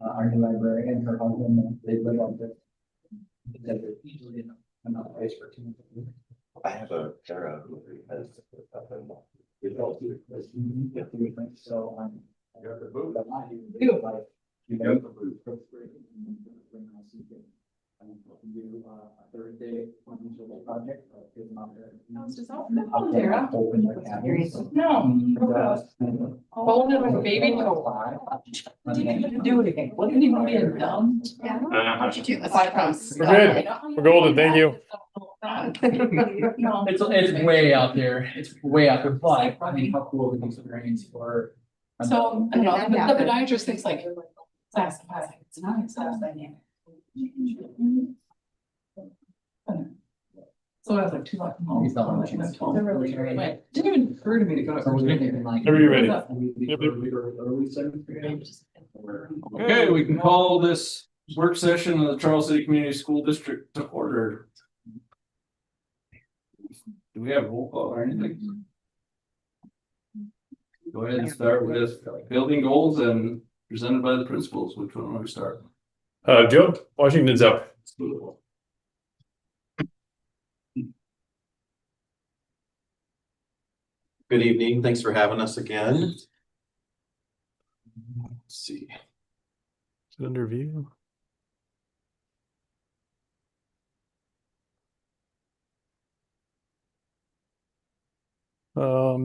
our new librarian, her husband, they live up there. Because there's easily enough place for two. I have a Sarah who has. So, You have the booth. do like. You got the booth. Do a Thursday project. Tara. Open the cabins. No. Hold it with baby toe. What did you do it again? What did you do? Dumb? How'd you do this? We're good. We're golden, thank you. It's way out there. It's way out there, but I mean, how cool are these brains for? So, I don't know, the podiatrist thinks like, it's not, it's not dynamic. So I was like, 2 o'clock. He's not much. They're really great. Didn't even occur to me to go. Whenever you're ready. Okay, we can call this work session of the Charles City Community School District to order. Do we have a roll call or anything? Go ahead and start with building goals and presented by the principals. Which one want to start? Joe, Washington's up. Good evening. Thanks for having us again. Let's see. Is it under view?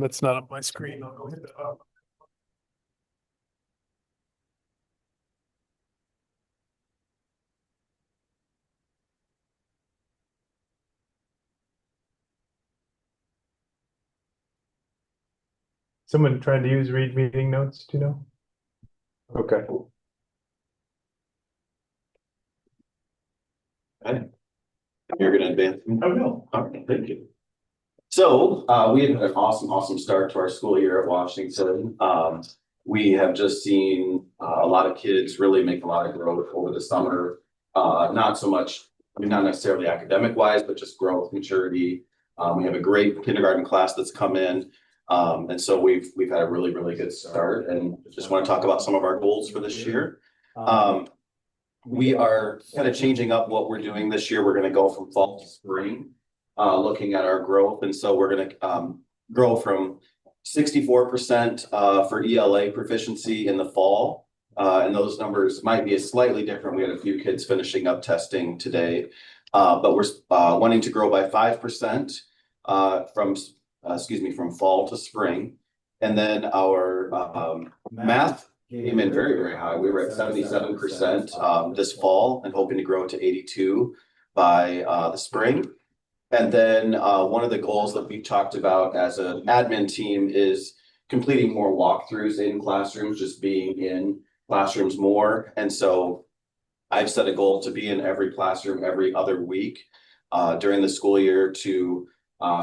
That's not on my screen. I'll go hit that up. Someone trying to use read meeting notes, do you know? Okay. Okay. You're gonna advance. Oh, no. All right, thank you. So we had an awesome start to our school year at Washington. We have just seen a lot of kids really make a lot of growth over the summer. Not so much, I mean, not necessarily academic wise, but just growth, maturity. We have a great kindergarten class that's come in. And so we've had a really good start, and just want to talk about some of our goals for this year. We are kind of changing up what we're doing this year. We're going to go from fall to spring, looking at our growth. And so we're going to grow from 64% for ELA proficiency in the fall. And those numbers might be slightly different. We had a few kids finishing up testing today, but we're wanting to grow by 5% from fall to spring. And then our math came in very high. We were at 77% this fall and hoping to grow to 82 by the spring. And then one of the goals that we've talked about as an admin team is completing more walkthroughs in classrooms, just being in classrooms more. And so I've set a goal to be in every classroom every other week during the school year to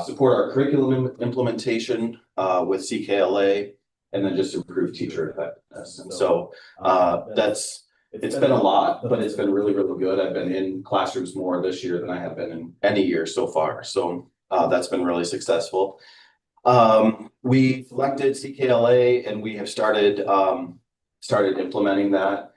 support our curriculum implementation with CKLA, and then just improve teacher effectiveness. And so it's been a lot, but it's been really good. I've been in classrooms more this year than I have been in any year so far. So that's been really successful. We selected CKLA and we have started implementing that.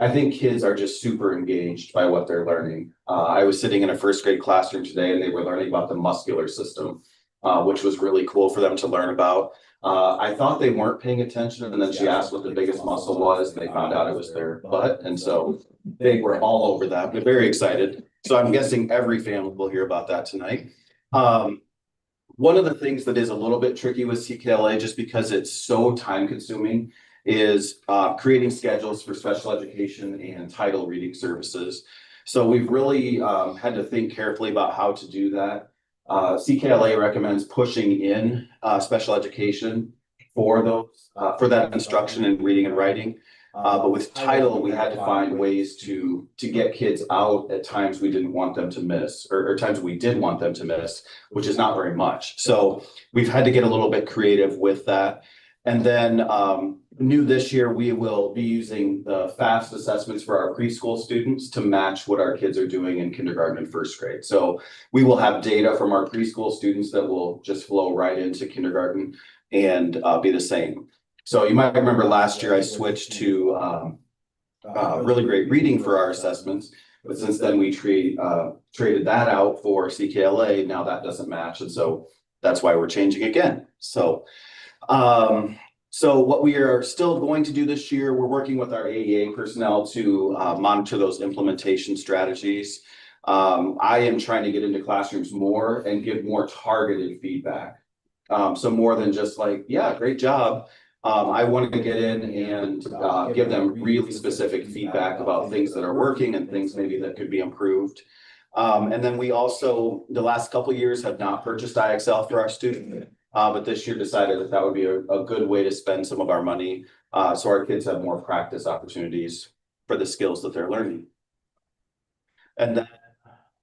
I think kids are just super engaged by what they're learning. I was sitting in a first grade classroom today and they were learning about the muscular system, which was really cool for them to learn about. I thought they weren't paying attention, and then she asked what the biggest muscle was, and they found out it was their butt. And so they were all over that. They're very excited. So I'm guessing every family will hear about that tonight. One of the things that is a little bit tricky with CKLA, just because it's so time consuming, is creating schedules for special education and title reading services. So we've really had to think carefully about how to do that. CKLA recommends pushing in special education for those for that instruction in reading and writing. But with title, we had to find ways to get kids out at times we didn't want them to miss, or times we did want them to miss, which is not very much. So we've had to get a little bit creative with that. And then new this year, we will be using the FAST assessments for our preschool students to match what our kids are doing in kindergarten and first grade. So we will have data from our preschool students that will just flow right into kindergarten and be the same. So you might remember last year I switched to really great reading for our assessments. But since then we traded that out for CKLA, now that doesn't match, and so that's why we're changing again. So what we are still going to do this year, we're working with our AEA personnel to monitor those implementation strategies. I am trying to get into classrooms more and give more targeted feedback. So more than just like, yeah, great job. I want to get in and give them really specific feedback about things that are working and things maybe that could be improved. And then we also, the last couple of years, have not purchased IXL for our students, but this year decided that that would be a good way to spend some of our money, so our kids have more practice opportunities for the skills that they're learning. And then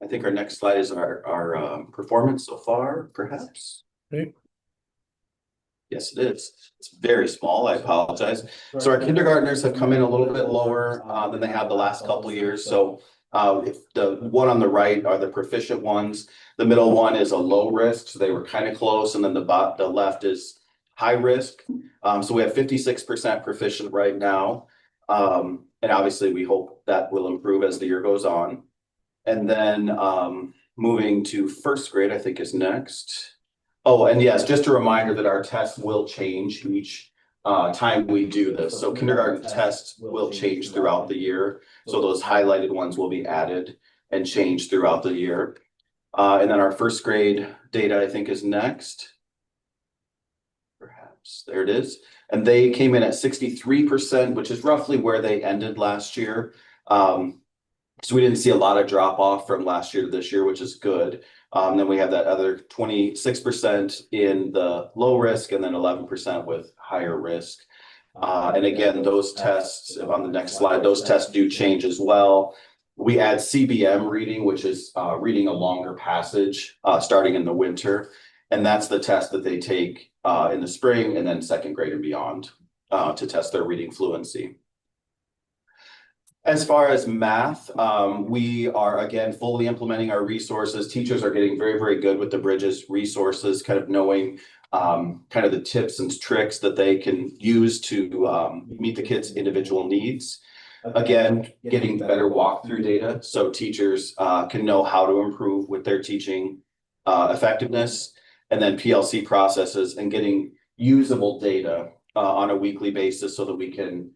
I think our next slide is our performance so far, perhaps. Great. Yes, it is. It's very small. I apologize. So our kindergartners have come in a little bit lower than they have the last couple of years. So if the one on the right are the proficient ones, the middle one is a low risk, so they were kind of close, and then the left is high risk. So we have 56% proficient right now, and obviously we hope that will improve as the year goes on. And then moving to first grade, I think is next. Oh, and yes, just a reminder that our tests will change each time we do this. So kindergarten tests will change throughout the year. So those highlighted ones will be added and changed throughout the year. And then our first grade data, I think, is next. Perhaps, there it is. And they came in at 63%, which is roughly where they ended last year. So we didn't see a lot of drop off from last year to this year, which is good. Then we have that other 26% in the low risk and then 11% with higher risk. And again, those tests on the next slide, those tests do change as well. We add CBM reading, which is reading a longer passage starting in the winter. And that's the test that they take in the spring and then second grade and beyond to test their reading fluency. As far as math, we are again fully implementing our resources. Teachers are getting very, very good with the Bridges resources, kind of knowing kind of the tips and tricks that they can use to meet the kids' individual needs. Again, getting better walkthrough data so teachers can know how to improve with their teaching effectiveness, and then PLC processes and getting usable data on a weekly basis so that we can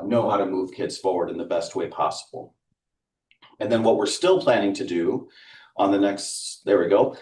know how to move kids forward in the best way possible. And then what we're still planning to do on the next, there we go.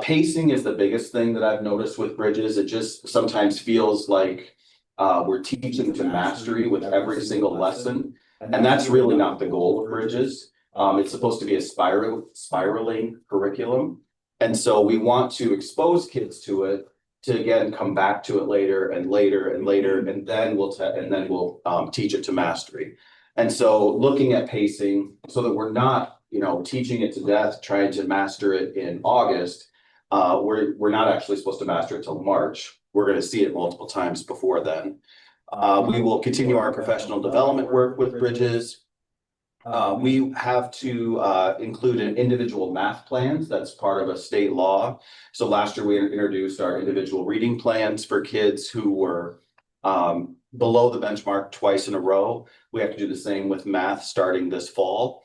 Pacing is the biggest thing that I've noticed with Bridges. It just sometimes feels like we're teaching to mastery with every single lesson. And that's really not the goal of Bridges. It's supposed to be a spiraling curriculum. And so we want to expose kids to it, to again come back to it later and later and later, and then we'll teach it to mastery. And so looking at pacing so that we're not, teaching it to death, trying to master it in August. We're not actually supposed to master it till March. We're going to see it multiple times before then. We will continue our professional development work with Bridges. We have to include an individual math plans. That's part of a state law. So last year we introduced our individual reading plans for kids who were below the benchmark twice in a row. We have to do the same with math starting this fall.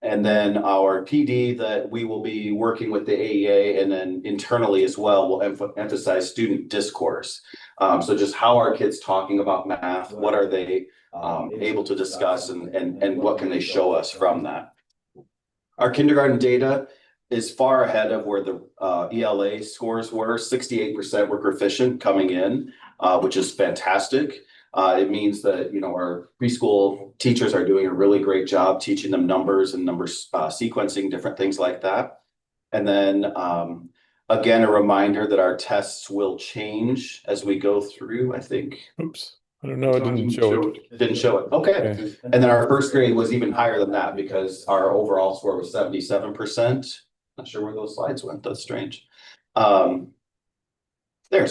And then our PD that we will be working with the AEA and then internally as well will emphasize student discourse. So just how are kids talking about math? What are they able to discuss and what can they show us from that? Our kindergarten data is far ahead of where the ELA scores were. 68% were proficient coming in, which is fantastic. It means that, our preschool teachers are doing a really great job teaching them numbers and sequencing, different things like that. And then again, a reminder that our tests will change as we go through, I think. Oops. I don't know. It didn't show it. Didn't show it. Okay. And then our first grade was even higher than that because our overall score was 77%. Not sure where those slides went. That's strange. There's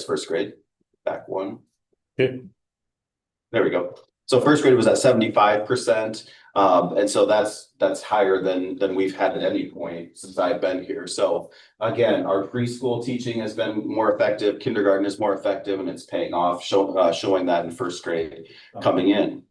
first grade. Back one. Okay. There we go. So first grade was at 75%. And so that's higher than we've had at any point since I've been here. So again, our preschool teaching has been more effective. Kindergarten is more effective and it's paying off, showing that in first grade coming in.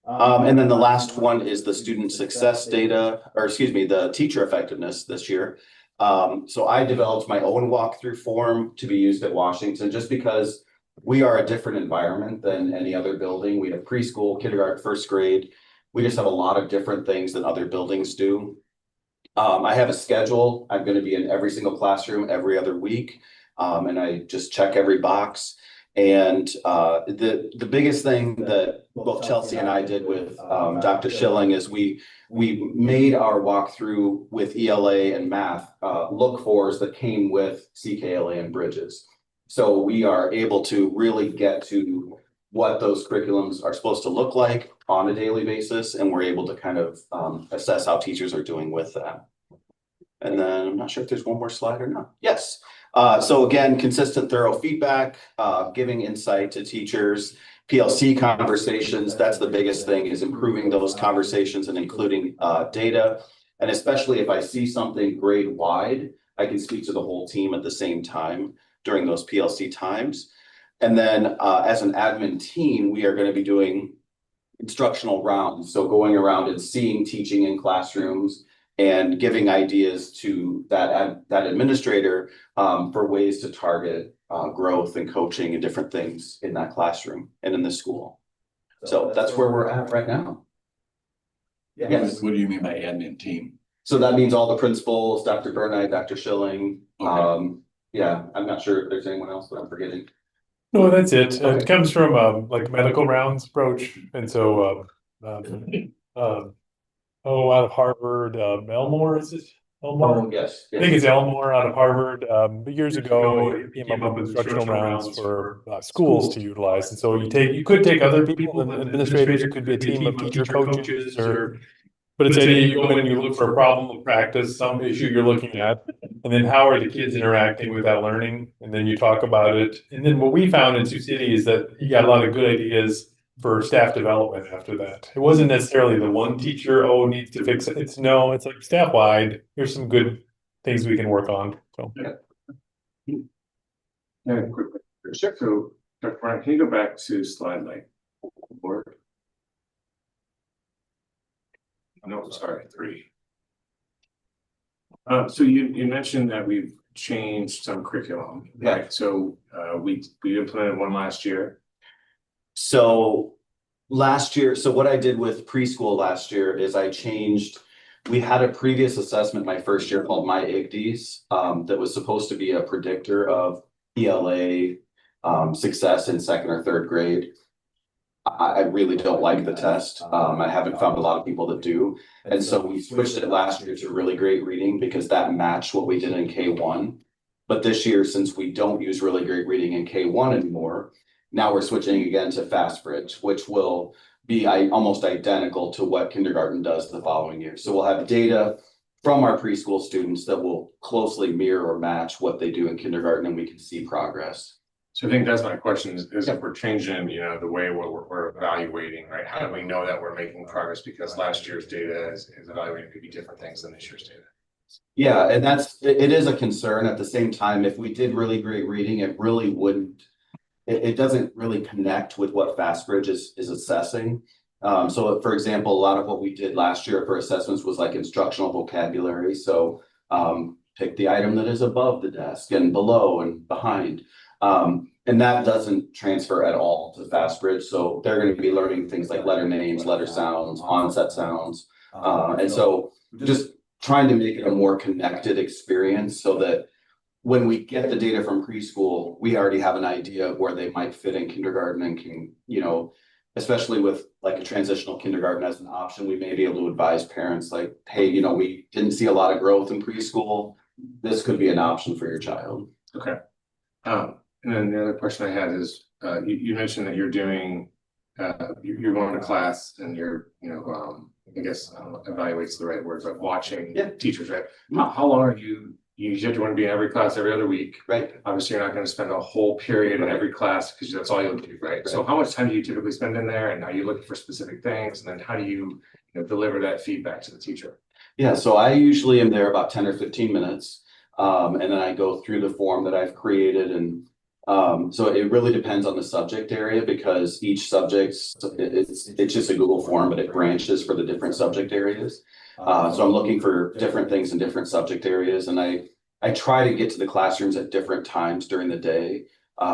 And then the last one is the student success data, or excuse me, the teacher effectiveness this year. So I developed my own walkthrough form to be used at Washington, just because we are a different environment than any other building. We have preschool, kindergarten, first grade. We just have a lot of different things than other buildings do. I have a schedule. I'm going to be in every single classroom every other week. And I just check every box. And the biggest thing that both Chelsea and I did with Dr. Schilling is we made our walkthrough with ELA and math look-fors that came with CKLA and Bridges. So we are able to really get to what those curriculums are supposed to look like on a daily basis, and we're able to kind of assess how teachers are doing with that. And then I'm not sure if there's one more slide or not. Yes. So again, consistent, thorough feedback, giving insight to teachers, PLC conversations. That's the biggest thing, is improving those conversations and including data. And especially if I see something grade wide, I can speak to the whole team at the same time during those PLC times. And then as an admin team, we are going to be doing instructional rounds. So going around and seeing teaching in classrooms and giving ideas to that administrator for ways to target growth and coaching and different things in that classroom and in the school. So that's where we're at right now. Yes. What do you mean by admin team? So that means all the principals, Dr. Bernard, Dr. Schilling. Okay. Yeah, I'm not sure if there's anyone else that I'm forgetting. No, that's it. Okay. It comes from like medical rounds approach, and so out of Harvard, Elmore, is it Elmore? Yes. I think it's Elmore out of Harvard. But years ago, it came up with instructional rounds for schools to utilize. And so you could take other people and administrators. It could be a team of teacher coaches, but it's any, you go in and you look for a problem of practice, some issue you're looking at, and then how are the kids interacting with that learning? And then you talk about it. And then what we found in Sioux City is that you got a lot of good ideas for staff development after that. It wasn't necessarily the one teacher, needs to fix it. It's like staff wide. Here's some good things we can work on. So Yeah, quick. Sure. So, Dr. Brian, can you go back to slide like 4? No, sorry, 3. So you mentioned that we've changed some curriculum, right? Yeah. So we implemented one last year. So last year, so what I did with preschool last year is we had a previous assessment my first year called My IGDs that was supposed to be a predictor of ELA success in 2nd or 3rd grade. I really don't like the test. I haven't found a lot of people that do. And so we switched it last year to really great reading because that matched what we did in K1. But this year, since we don't use really great reading in K1 anymore, now we're switching again to FastBridge, which will be almost identical to what kindergarten does the following year. So we'll have data from our preschool students that will closely mirror or match what they do in kindergarten, and we can see progress. So I think that's my question is if we're changing, the way we're evaluating, right? How do we know that we're making progress? Because last year's data is evaluating maybe different things than this year's data. Yeah, and it is a concern. At the same time, if we did really great reading, it really wouldn't, it doesn't really connect with what FastBridge is assessing. So for example, a lot of what we did last year for assessments was like instructional vocabulary. So pick the item that is above the desk and below and behind. And that doesn't transfer at all to FastBridge. So they're going to be learning things like letter names, letter sounds, onset sounds. And so just trying to make it a more connected experience so that when we get the data from preschool, we already have an idea of where they might fit in kindergarten and can, especially with like a transitional kindergarten as an option, we may be able to advise parents like, hey, we didn't see a lot of growth in preschool. This could be an option for your child. Okay. And then the other question I had is, you mentioned that you're doing, you're going to class and you're, I guess evaluate's the right word, but watching teachers, right? How long are you said you want to be in every class every other week. Right. Obviously, you're not going to spend a whole period in every class because that's all you'll do, right? So how much time do you typically spend in there? And are you looking for specific things? And then how do you deliver that feedback to the teacher? Yeah, so I usually am there about 10 or 15 minutes. And then I go through the form that I've created and So it really depends on the subject area because each subject, it's just a Google form, but it branches for the different subject areas. So I'm looking for different things in different subject areas, and I try to get to the classrooms at different times during the day,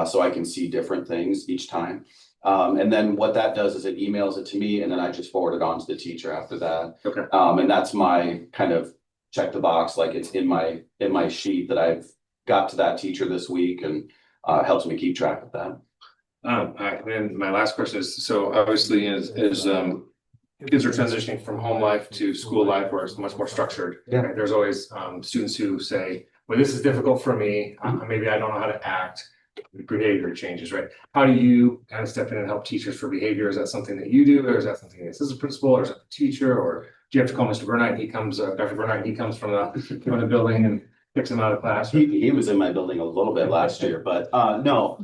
so I can see different things each time. And then what that does is it emails it to me, and then I just forward it on to the teacher after that. Okay. And that's my kind of check the box, like it's in my sheet that I've got to that teacher this week, and helps me keep track of that. And my last question is, so obviously as kids are transitioning from home life to school life where it's much more structured. Yeah. Right? There's always students who say, well, this is difficult for me. Maybe I don't know how to act. Behavior changes, right? How do you kind of step in and help teachers for behavior? Is that something that you do, or is that something the assistant principal, or is that the teacher, or do you have to call Mr. Burnett? He comes, Dr. Burnett, he comes from the building and picks him out of class. He was in my building a little bit last year, but no.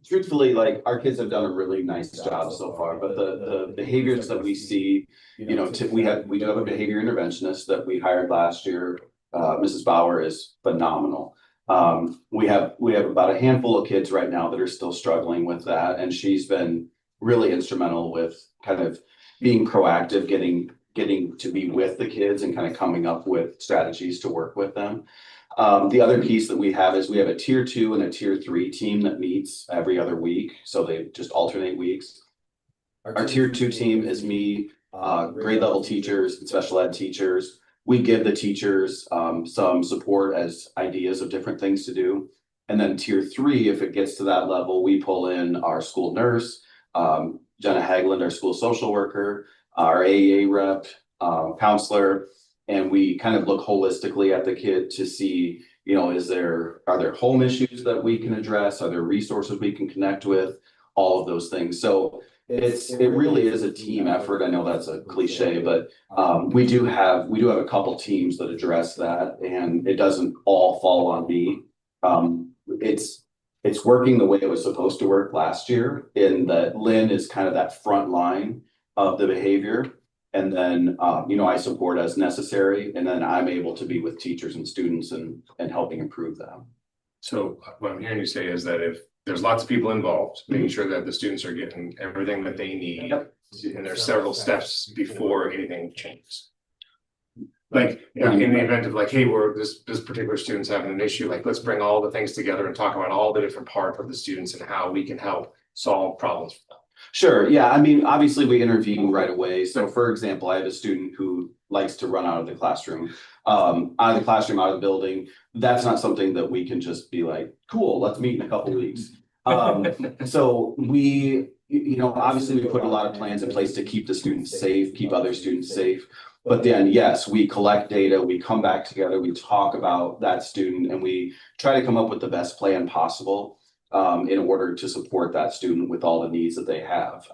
Truthfully, like our kids have done a really nice job so far, but the behaviors that we see, you know, we do have a behavior interventionist that we hired last year. Mrs. Bauer is phenomenal. We have about a handful of kids right now that are still struggling with that, and she's been really instrumental with kind of being proactive, getting to be with the kids and kind of coming up with strategies to work with them. The other piece that we have is we have a tier 2 and a tier 3 team that meets every other week. So they just alternate weeks. Our tier 2 team is me, grade level teachers and special ed teachers. We give the teachers some support as ideas of different things to do. And then tier 3, if it gets to that level, we pull in our school nurse, Jenna Hagland, our school social worker, our AEA rep, counselor, and we kind of look holistically at the kid to see, you know, are there home issues that we can address? Are there resources we can connect with? All of those things. So it really is a team effort. I know that's a cliche, but we do have a couple teams that address that, and it doesn't all fall on me. It's working the way it was supposed to work last year, in that Lynn is kind of that front line of the behavior. And then, you know, I support as necessary, and then I'm able to be with teachers and students and helping improve that. So what I'm hearing you say is that if there's lots of people involved, making sure that the students are getting everything that they need, and there's several steps before anything changes. Like in the event of like, hey, this particular student's having an issue, like let's bring all the things together and talk about all the different parts of the students and how we can help solve problems for them. Sure. Yeah. I mean, obviously we intervene right away. So for example, I have a student who likes to run out of the classroom, out of the building. That's not something that we can just be like, cool, let's meet in a couple weeks. So we, you know, obviously we put a lot of plans in place to keep the students safe, keep other students safe. But then, yes, we collect data, we come back together, we talk about that student, and we try to come up with the best plan possible in order to support that student with all the needs that they have.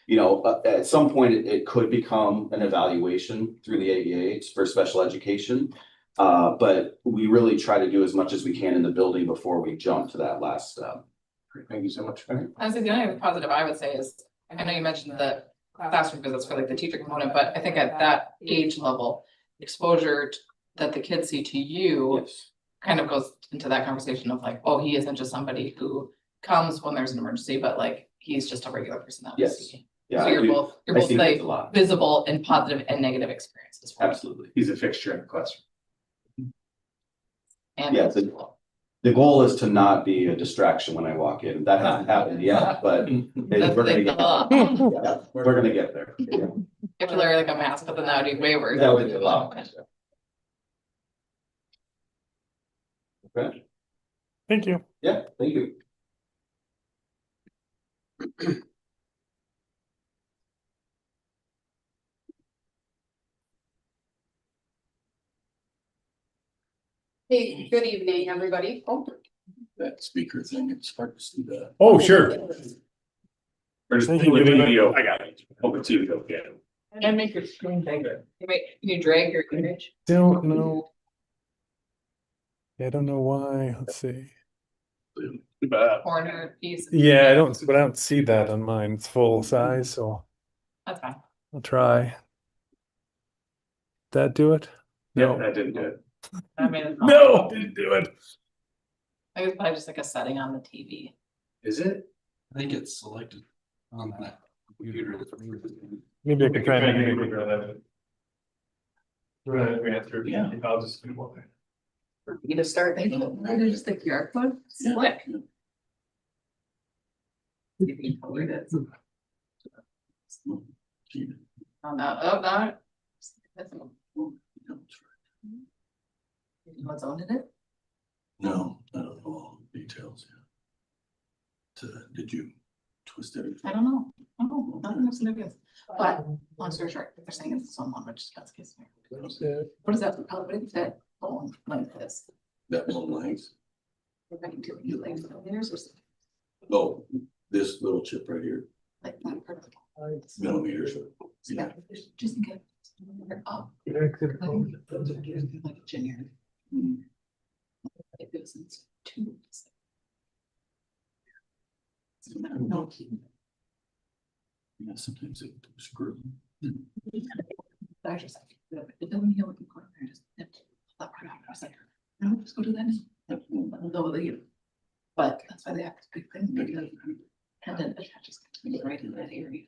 You know, at some point it could become an evaluation through the ABA for special education. But we really try to do as much as we can in the building before we jump to that last step. Great, thank you so much. Honestly, the only positive I would say is, I know you mentioned the classroom visits for like the teacher component, but I think at that age level, exposure that the kids see to you Yes. kind of goes into that conversation of like, oh, he isn't just somebody who comes when there's an emergency, but like, he's just a regular person that we Yes. see. Yeah. So I you're do. both I see that like a lot. visible in positive and negative experiences. for them. Absolutely. He's a fixture in the classroom. And Yeah, the goal is to not be a distraction when I walk in. That hasn't happened yet, but that's we're the gonna get thought. yeah, we're gonna get there. Yeah. You have to wear like a mask, but then that would be way worse. That would be a lot. Okay. Thank you. Yeah, thank you. Hey, good evening, everybody. That speaker thing, it's hard to see that. Oh, sure. Or just Thank you, with David. video. I got it. Open TV, yeah. And make your screen bigger. Wait, can you drag your image? Don't know. Yeah, I don't know why. Let's see. Corner piece. Yeah, I don't see that on mine. It's full size, so That's fine. I'll try. That do it? Yeah, No. that didn't do it. I mean. No, didn't do it. I guess probably just like a setting on the TV. Is it? I think it's selected on that computer. Maybe I could try and make it rather. Yeah. I'll just do one. For me to start, maybe just the QR code, slick. Maybe color it. Oh, no, oh, no. What's on in it? No, I don't know all the details yet. Did you twist it? I don't know. Oh, nothing looks serious. But long story short, if they're saying it's someone, which that's case. What is that? What is that? Oh, like this. That one length? We're going to you like millimeters or something Oh, this little chip right here, like that. Part of the- millimeters. Yeah, just in case. Up. Like a generic. If it was in two. No. Yeah, sometimes it screw. I just like, it doesn't heal looking corner, I just. Pull that part out, I was like, no, just go do that. Let them know that you. But that's why they have this big thing, because tendon attaches right in that area.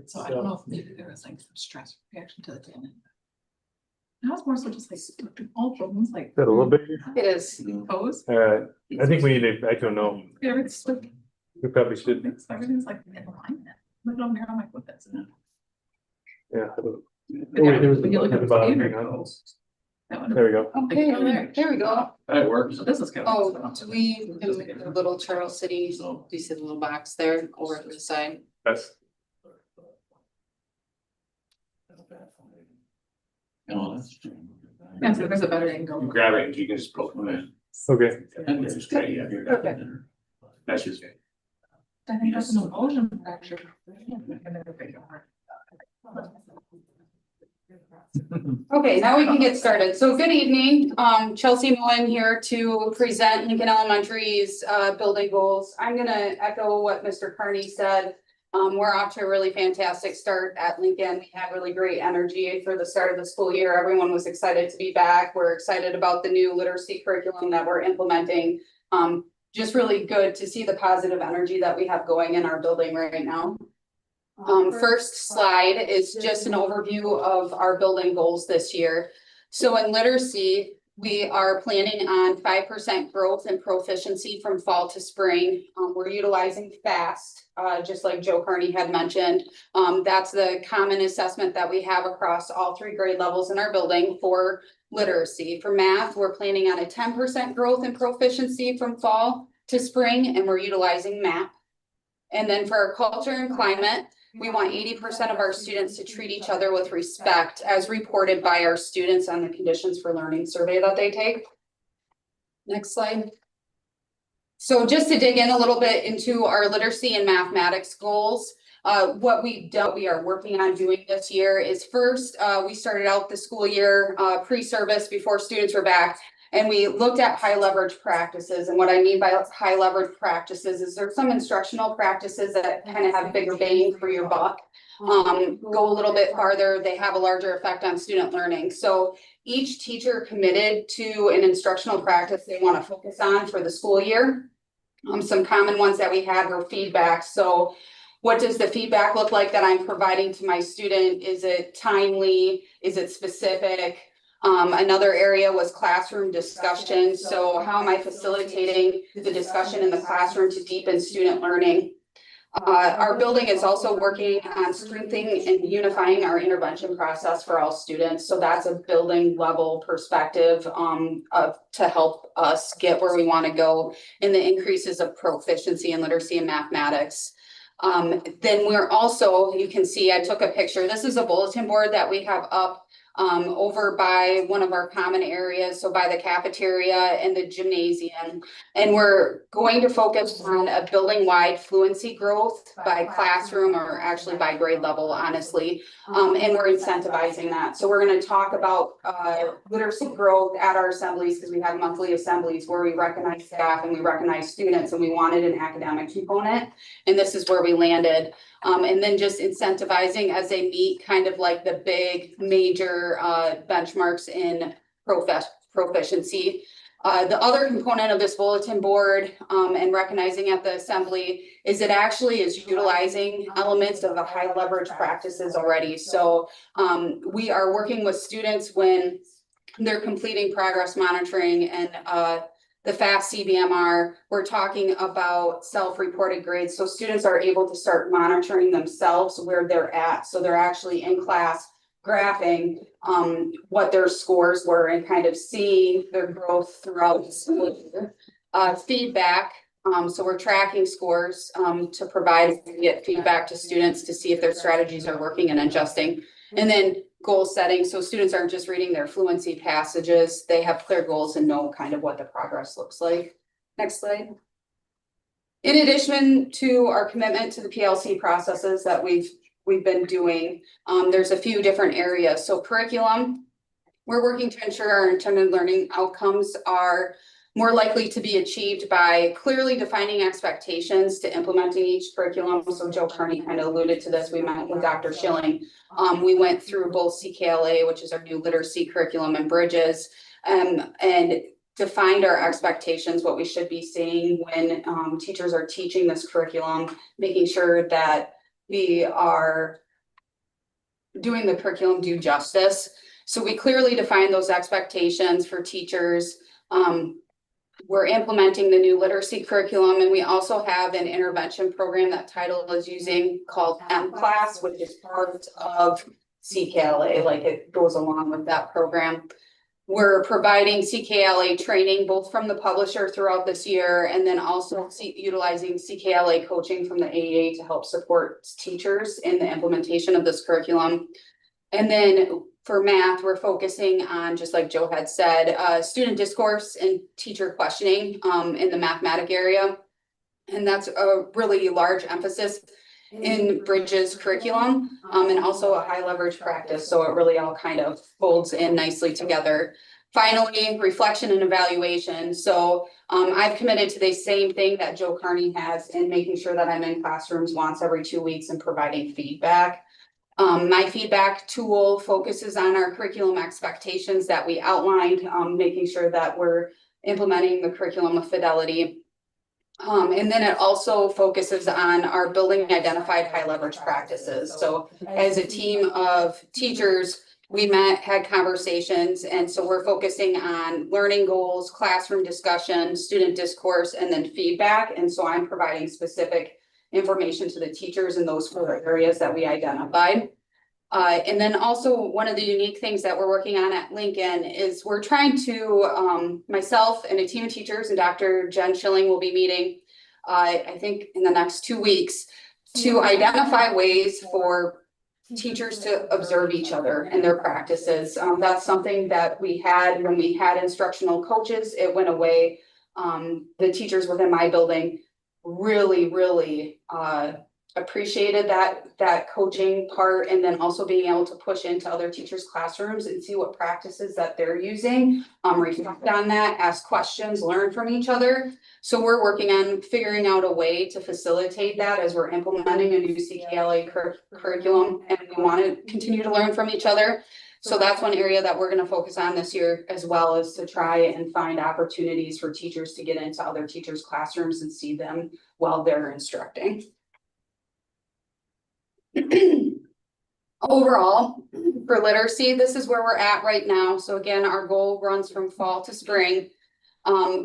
So I don't know if maybe there was like some stress reaction to the tendon. Now it's more so just like all problems like. Is that a little bit? It is. Pose. I think we need to, I don't know, Everything's like, we probably should, everything's like in alignment. Look on there, I'm like, what that's. yeah. I don't- But Oh, wait, there was when you look at the the bottom, standard hang on. goals, that one- There we go. Okay, there we go. That works. So this is good. Oh, do we do the little Charles City, do you see the little box there over to the side? That's, Oh, that's true. Yeah, so there's a better You angle. grab it and you can just pull it in. okay. That's great, yeah. Perfect. That's just. I think that's an emotion fracture. Okay, now we can get started. So good evening, Chelsea Mullen here to present Lincoln Elementary's building goals. I'm gonna echo what Mr. Carney said. We're off to a really fantastic start at Lincoln. We had really great energy for the start of the school year. Everyone was excited to be back. We're excited about the new literacy curriculum that we're implementing. Just really good to see the positive energy that we have going in our building right now. First slide is just an overview of our building goals this year. So in literacy, we are planning on 5% growth and proficiency from fall to spring. We're utilizing FAST, just like Joe Carney had mentioned. That's the common assessment that we have across all 3 grade levels in our building for literacy. For math, we're planning on a 10% growth and proficiency from fall to spring, and we're utilizing MAP. And then for our culture and climate, we want 80% of our students to treat each other with respect, as reported by our students on the Conditions for Learning survey that they take. Next slide. So just to dig in a little bit into our literacy and mathematics goals, what we are working on doing this year is first, we started out the school year pre-service before students were back. And we looked at high leverage practices. And what I mean by high leverage practices is there's some instructional practices that kind of have bigger bang for your buck. Go a little bit farther, they have a larger effect on student learning. So each teacher committed to an instructional practice they want to focus on for the school year. Some common ones that we had were feedback. So what does the feedback look like that I'm providing to my student? Is it timely? Is it specific? Another area was classroom discussion. So how am I facilitating the discussion in the classroom to deepen student learning? Our building is also working on strengthening and unifying our intervention process for all students. So that's a building level perspective to help us get where we want to go in the increases of proficiency in literacy and mathematics. Then we're also, you can see, I took a picture. This is a bulletin board that we have up over by one of our common areas, so by the cafeteria and the gymnasium. And we're going to focus on a building-wide fluency growth by classroom, or actually by grade level, honestly. And we're incentivizing that. So we're going to talk about literacy growth at our assemblies, because we have monthly assemblies where we recognize staff and we recognize students, and we wanted an academic component. And this is where we landed. And then just incentivizing as they meet kind of like the big major benchmarks in proficiency. The other component of this bulletin board, and recognizing at the assembly is it actually is utilizing elements of the high leverage practices already. So, we are working with students when they're completing progress monitoring and, the FAST CBMR, we're talking about self-reported grades. So students are able to start monitoring themselves where they're at. So they're actually in class graphing what their scores were and kind of seeing their growth throughout the school year. Feedback, so we're tracking scores to provide get feedback to students to see if their strategies are working and adjusting. And then goal setting, so students aren't just reading their fluency passages, they have clear goals and know kind of what the progress looks like. Next slide. In addition to our commitment to the PLC processes that we've been doing, there's a few different areas. So curriculum, we're working to ensure our intended learning outcomes are more likely to be achieved by clearly defining expectations to implementing each curriculum. So Joe Carney kind of alluded to this. We met with Dr. Schilling. We went through both CKLA, which is our new literacy curriculum, and Bridges, and defined our expectations, what we should be seeing when teachers are teaching this curriculum, making sure that we are doing the curriculum due justice. So we clearly define those expectations for teachers. We're implementing the new literacy curriculum, and we also have an intervention program that title is using called M-Class, which is part of CKLA, like it goes along with that program. We're providing CKLA training both from the publisher throughout this year, and then also utilizing CKLA coaching from the AEA to help support teachers in the implementation of this curriculum. And then for math, we're focusing on, just like Joe had said, student discourse and teacher questioning in the mathematic area. And that's a really large emphasis in Bridges curriculum, and also a high leverage practice. So it really all kind of folds in nicely together. Finally, reflection and evaluation. So I've committed to the same thing that Joe Carney has in making sure that I'm in classrooms once every 2 weeks and providing feedback. My feedback tool focuses on our curriculum expectations that we outlined, making sure that we're implementing the curriculum with fidelity. And then it also focuses on our building identified high leverage practices. So as a team of teachers, we had conversations, and so we're focusing on learning goals, classroom discussion, student discourse, and then feedback. And so I'm providing specific information to the teachers in those 4 areas that we identified. And then also one of the unique things that we're working on at Lincoln is we're trying to, myself and a team of teachers and Dr. Jen Schilling will be meeting, I think in the next 2 weeks, to identify ways for teachers to observe each other and their practices. That's something that we had when we had instructional coaches. It went away. The teachers within my building really appreciated that coaching part, and then also being able to push into other teachers' classrooms and see what practices that they're using, reflect on that, ask questions, learn from each other. So we're working on figuring out a way to facilitate that as we're implementing a new CKLA curriculum, and we want to continue to learn from each other. So that's one area that we're going to focus on this year, as well as to try and find opportunities for teachers to get into other teachers' classrooms and see them while they're instructing. Overall, for literacy, this is where we're at right now. So again, our goal runs from fall to spring.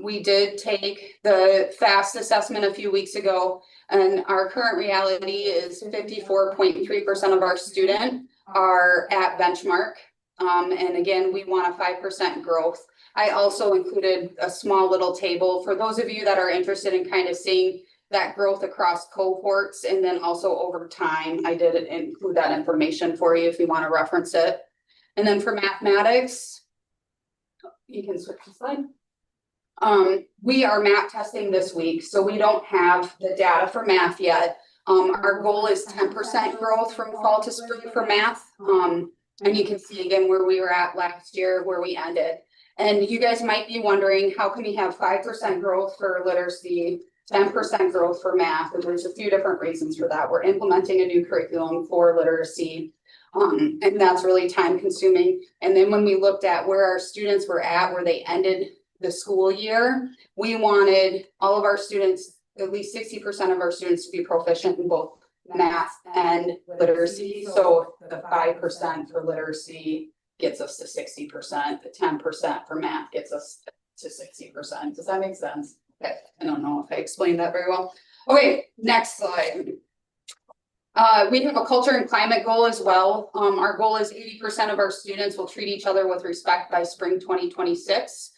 We did take the FAST assessment a few weeks ago, and our current reality is 54.3% of our students are at benchmark. And again, we want a 5% growth. I also included a small little table for those of you that are interested in kind of seeing that growth across cohorts, and then also over time. I did include that information for you if you want to reference it. And then for mathematics, you can switch the slide. We are math testing this week, so we don't have the data for math yet. Our goal is 10% growth from fall to spring for math. And you can see again where we were at last year, where we ended. And you guys might be wondering, how can we have 5% growth for literacy, 10% growth for math? And there's a few different reasons for that. We're implementing a new curriculum for literacy, and that's really time consuming. And then when we looked at where our students were at, where they ended the school year, we wanted all of our students, at least 60% of our students to be proficient in both math and literacy. So the 5% for literacy gets us to 60%, the 10% for math gets us to 60%. Does that make sense? Okay, I don't know if I explained that very well. Okay, next slide. We have a culture and climate goal as well. Our goal is 80% of our students will treat each other with respect by spring 2026.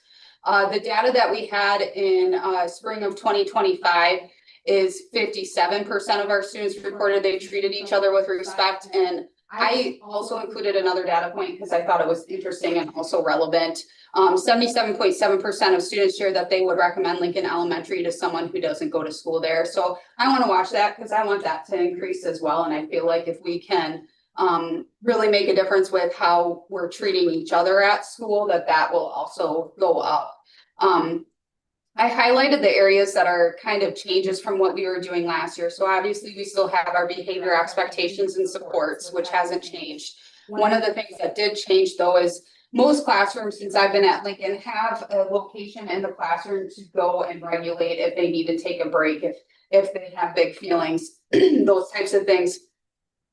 The data that we had in spring of 2025 is 57% of our students reported they treated each other with respect. And I also included another data point because I thought it was interesting and also relevant. 77.7% of students shared that they would recommend Lincoln Elementary to someone who doesn't go to school there. So I want to watch that because I want that to increase as well. And I feel like if we can really make a difference with how we're treating each other at school, that will also go up. I highlighted the areas that are kind of changes from what we were doing last year. So obviously we still have our behavior expectations and supports, which hasn't changed. One of the things that did change though is most classrooms since I've been at Lincoln have a location in the classroom to go and regulate if they need to take a break, if they have big feelings, those types of things.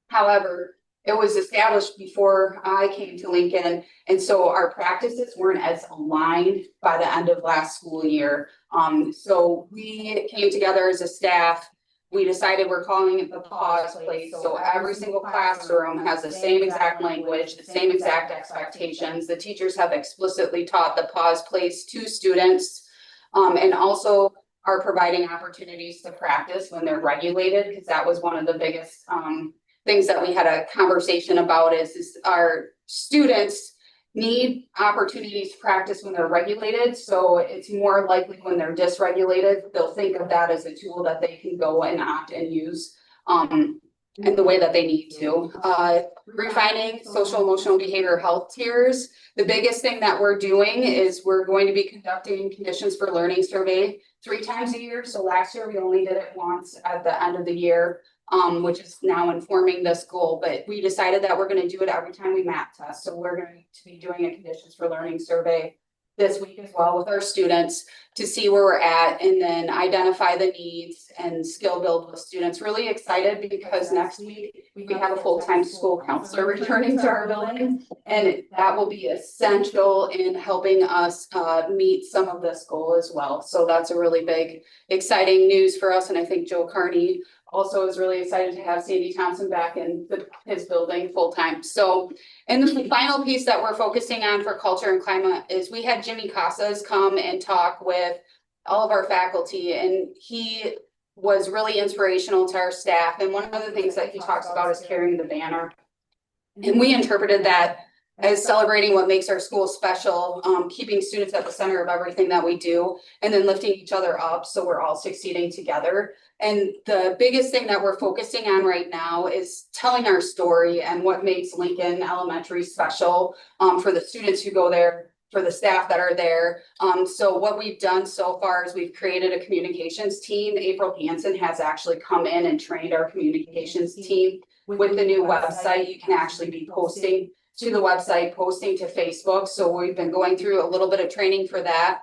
However, it was established before I came to Lincoln. And so our practices weren't as aligned by the end of last school year. So we came together as a staff. We decided we're calling it the pause place. So every single classroom has the same exact language, the same exact expectations. The teachers have explicitly taught the pause place to students, and also are providing opportunities to practice when they're regulated, because that was one of the biggest things that we had a conversation about is our students need opportunities to practice when they're regulated. So it's more likely when they're dysregulated, they'll think of that as a tool that they can go and opt and use in the way that they need to. Refining social emotional behavior health tiers. The biggest thing that we're doing is we're going to be conducting conditions for learning survey 3 times a year. So last year we only did it once at the end of the year. Which is now informing this goal, but we decided that we're going to do it every time we map test. So we're going to be doing a conditions for learning survey this week as well with our students to see where we're at and then identify the needs and skill build with students. Really excited because next week we have a full-time school counselor returning to our building, and that will be essential in helping us meet some of this goal as well. So that's a really big, exciting news for us. And I think Joe Carney also is really excited to have Sandy Thompson back in his building full time. So, and the final piece that we're focusing on for culture and climate is we had Jimmy Casas come and talk with all of our faculty, and he was really inspirational to our staff. And one of the things that he talks about is carrying the banner. And we interpreted that as celebrating what makes our school special, keeping students at the center of everything that we do, and then lifting each other up so we're all succeeding together. And the biggest thing that we're focusing on right now is telling our story and what makes Lincoln Elementary special for the students who go there, for the staff that are there. So what we've done so far is we've created a communications team. April Hansen has actually come in and trained our communications team. With the new website, you can actually be posting to the website, posting to Facebook. So we've been going through a little bit of training for that.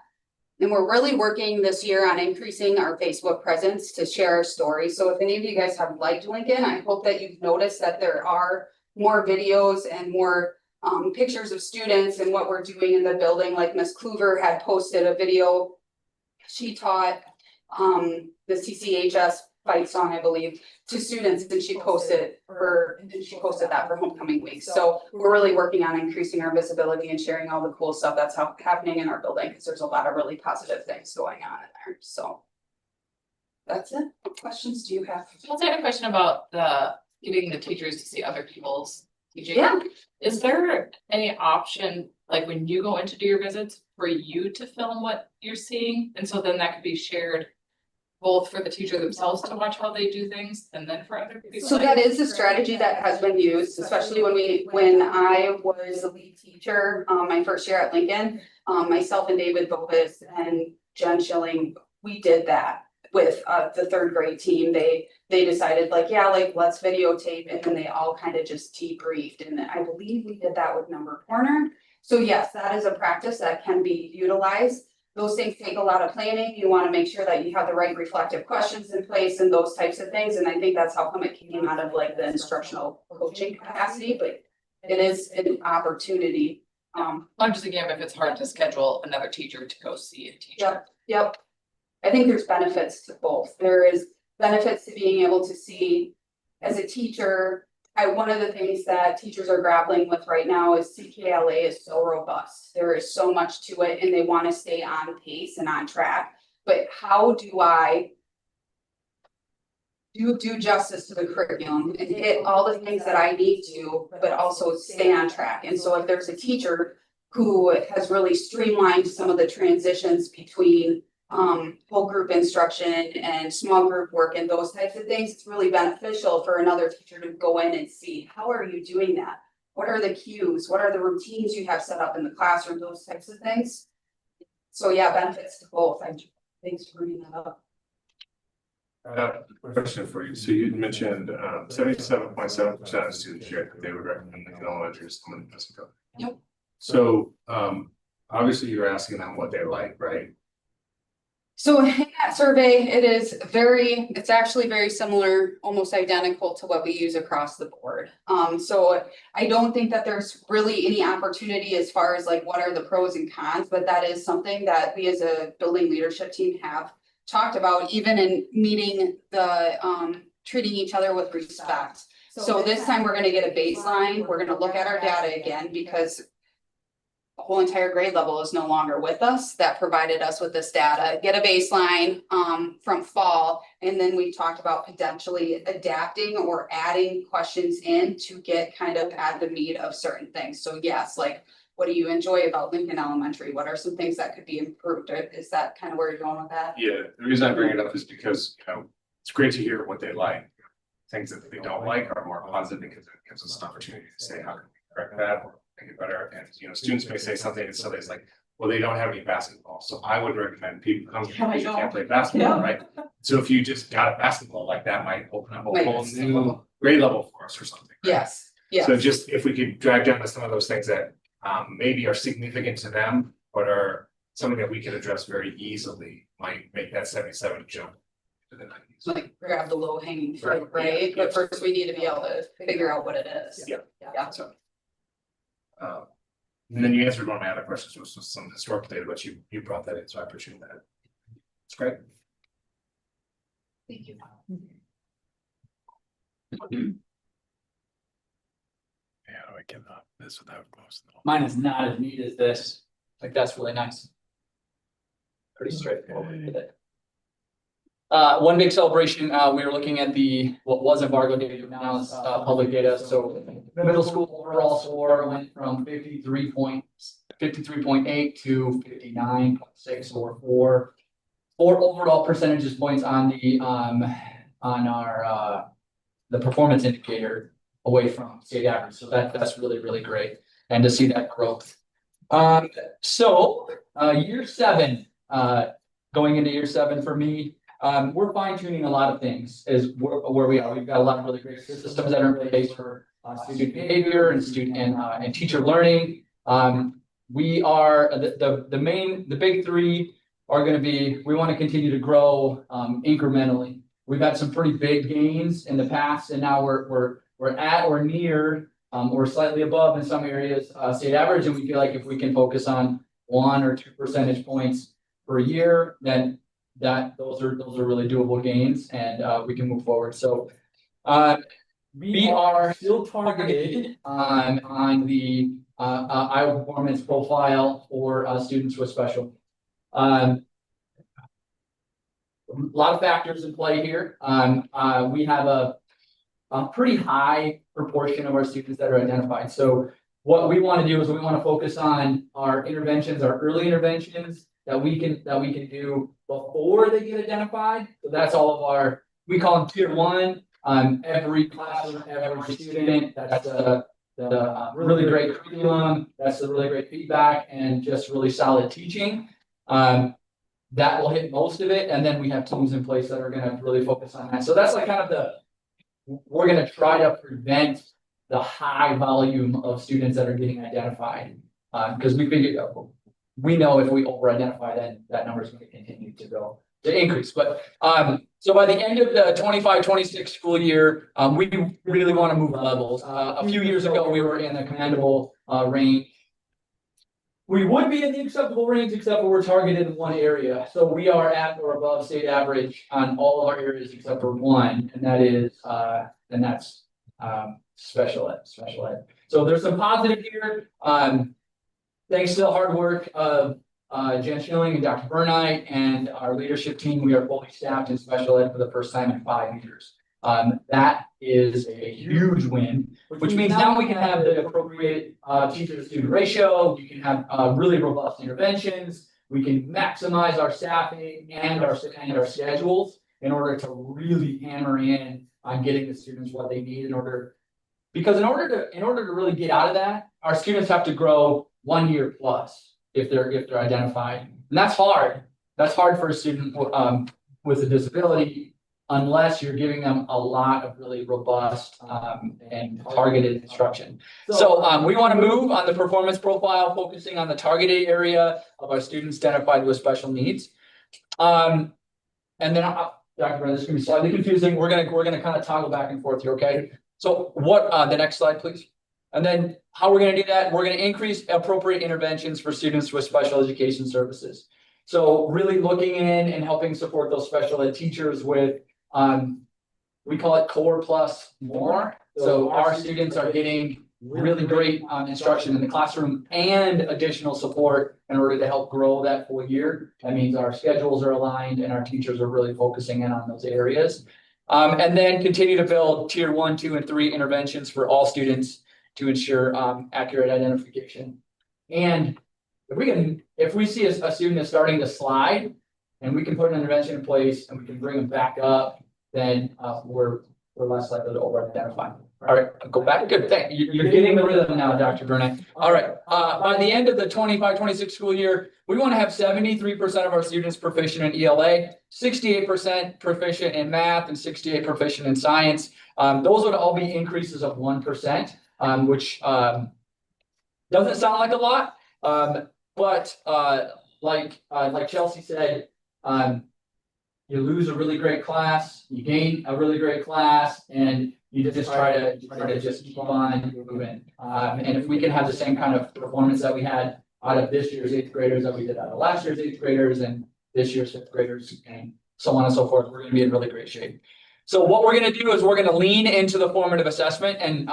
And we're really working this year on increasing our Facebook presence to share our story. So if any of you guys have liked Lincoln, I hope that you've noticed that there are more videos and more pictures of students and what we're doing in the building. Like Miss Kluver had posted a video. She taught the CCHS fight song, I believe, to students, and she posted that for homecoming week. So we're really working on increasing our visibility and sharing all the cool stuff that's happening in our building, because there's a lot of really positive things going on in there. So that's it. What questions do you have? I have a question about getting the teachers to see other people's teaching. Yeah. Is there any option, like when you go in to do your visits, for you to film what you're seeing? And so then that could be shared both for the teacher themselves to watch how they do things and then for other people? So that is a strategy that has been used, especially when I was a lead teacher, my first year at Lincoln, myself and David Bovis and Jen Schilling, we did that with the 3rd grade team. They decided let's videotape, and then they all kind of just debriefed. And I believe we did that with Number Corner. So yes, that is a practice that can be utilized. those things take a lot of planning. You want to make sure that you have the right reflective questions in place and those types of things. And I think that's how come it came out of like the instructional coaching capacity, but it is an opportunity. I'm just thinking if it's hard to schedule another teacher to go see a teacher. Yep. I think there's benefits to both. There is benefits to being able to see as a teacher. One of the things that teachers are grappling with right now is CKLA is so robust. There is so much to it and they want to stay on pace and on track. But how do I do justice to the curriculum and hit all the things that I need to, but also stay on track? And so if there's a teacher who has really streamlined some of the transitions between whole group instruction and small group work and those types of things, it's really beneficial for another teacher to go in and see, how are you doing that? What are the cues? What are the routines you have set up in the classroom? Those types of things. So yeah, benefits to both. Thanks for bringing that up. Question for you. So you mentioned 77.7% of students shared that they would recommend Lincoln Elementary as someone who doesn't go. Yep. So obviously you're asking them what they like, right? So in that survey, it's actually very similar, almost identical to what we use across the board. So I don't think that there's really any opportunity as far as like what are the pros and cons, but that is something that we as a building leadership team have talked about, even in meeting the treating each other with respect. So this time we're gonna get a baseline. We're gonna look at our data again because the whole entire grade level is no longer with us. That provided us with this data, get a baseline from fall. And then we talked about potentially adapting or adding questions in to get kind of at the meat of certain things. So yes, like, what do you enjoy about Lincoln Elementary? What are some things that could be improved? Is that kind of where you're going with that? Yeah, the reason I bring it up is because, it's great to hear what they like. Things that they don't like are more positive because it gives us an opportunity to say, how can we correct that or make it better? And, students may say something and somebody's like, well, they don't have any basketball. So I would recommend people come here because you can't play basketball, right? So if you just got a basketball, like that might open up a whole new grade level for us or something. Right? Yes, yes. So just if we could drive down to some of those things that maybe are significant to them, but are something that we can address very easily, might make that 77 jump to the 90s. Like grab the low hanging fruit, right? Yeah. But first we need to be able to figure out what it is. Yeah. So, and then you answered one of my other questions, which was some historical data, but you brought that in, so I appreciate that. It's great. Thank you. Yeah, I cannot this without closing. Mine is not as neat as this. Like, that's really nice. Pretty straightforward today. One big celebration, we were looking at what was embargo data, now is public data. So middle school overall score went from 53.8 to 59.6, or four overall percentages points on the performance indicator away from state average. So that's really, really great. And to see that growth. Year 7, going into year 7 for me, we're fine tuning a lot of things is where we are. We've got a lot of really great systems that are in place for student behavior and student and teacher learning. We are the big 3 are going to be, we want to continue to grow incrementally. We've had some pretty big gains in the past, and now we're at or near or slightly above in some areas state average, and we feel like if we can focus on 1 or 2 percentage points per year, then those are really doable gains, and we can move forward. So we are still targeted on the Iowa performance profile for students with special. A lot of factors in play here. We have a pretty high proportion of our students that are identified. So what we want to do is we want to focus on our interventions, our early interventions that we can do before they get identified. So that's all of our, we call them tier 1. Every classroom, every student. That's the really great curriculum. That's the really great feedback and just really solid teaching. That will hit most of it, and then we have teams in place that are going to really focus on that. So that's like kind of we're going to try to prevent the high volume of students that are getting identified, because we figured we know if we over-identify, then that number is going to continue to increase. But, so by the end of the 25-26 school year, we really want to move levels. A few years ago, we were in the commendable, range. We would be in the acceptable range, except for we're targeted in one area. So we are at or above state average on all of our areas except for one, and that is, that's special ed. So there's some positive here. Thanks to the hard work of Jen Schilling and Dr. Burnite and our leadership team, we are fully staffed in special ed for the first time in 5 years. That is a huge win, which means now we can have the appropriate teacher to student ratio. We can have really robust interventions. We can maximize our staffing and our schedules in order to really hammer in on getting the students what they need because in order to really get out of that, our students have to grow 1 year plus if they're identified. And that's hard. That's hard for a student with a disability, unless you're giving them a lot of really robust and targeted instruction. So we want to move on the performance profile, focusing on the targeted area of our students identified with special needs. And then Dr. Brennan, this is going to be slightly confusing. We're gonna kind of toggle back and forth here, okay? So what the next slide, please. And then how we're going to do that, we're going to increase appropriate interventions for students with special education services. So really looking in and helping support those special ed teachers with we call it core plus more. So our students are getting really great instruction in the classroom and additional support in order to help grow that full year. That means our schedules are aligned and our teachers are really focusing in on those areas. And then continue to build tier 1, 2, and 3 interventions for all students to ensure accurate identification. And if we see a student is starting to slide and we can put an intervention in place and we can bring them back up, then we're less likely to over-identify. All right, go back. Good. Thank you. You're getting the rhythm now, Dr. Burnett. All right. By the end of the 25-26 school year, we want to have 73% of our students proficient in ELA, 68% proficient in math, and 68% proficient in science. Those would all be increases of 1%, which doesn't sound like a lot, but like Chelsea said, you lose a really great class, you gain a really great class, and you just try to just keep on moving. And if we can have the same kind of performance that we had out of this year's 8th graders that we did out of last year's 8th graders and this year's 5th graders and so on and so forth, we're going to be in really great shape. So what we're going to do is we're going to lean into the formative assessment. And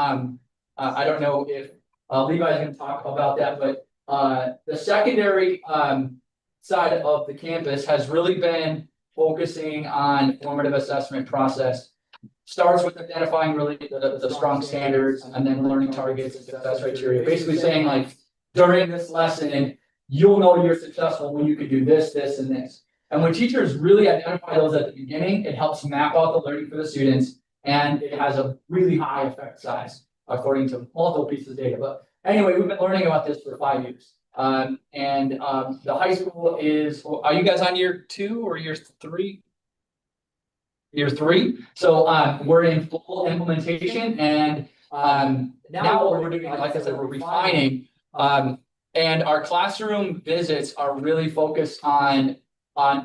I don't know if Levi is going to talk about that, but the secondary side of the campus has really been focusing on formative assessment process. Starts with identifying really the strong standards and then learning targets and success criteria. Basically saying like, during this lesson, you'll know you're successful when you can do this, this, and this. And when teachers really identify those at the beginning, it helps map out the learning for the students, and it has a really high effect size according to multiple pieces of data. But anyway, we've been learning about this for 5 years. The high school is, are you guys on year 2 or year 3? Year 3. So we're in full implementation, and now what we're doing, like I said, we're refining. And our classroom visits are really focused on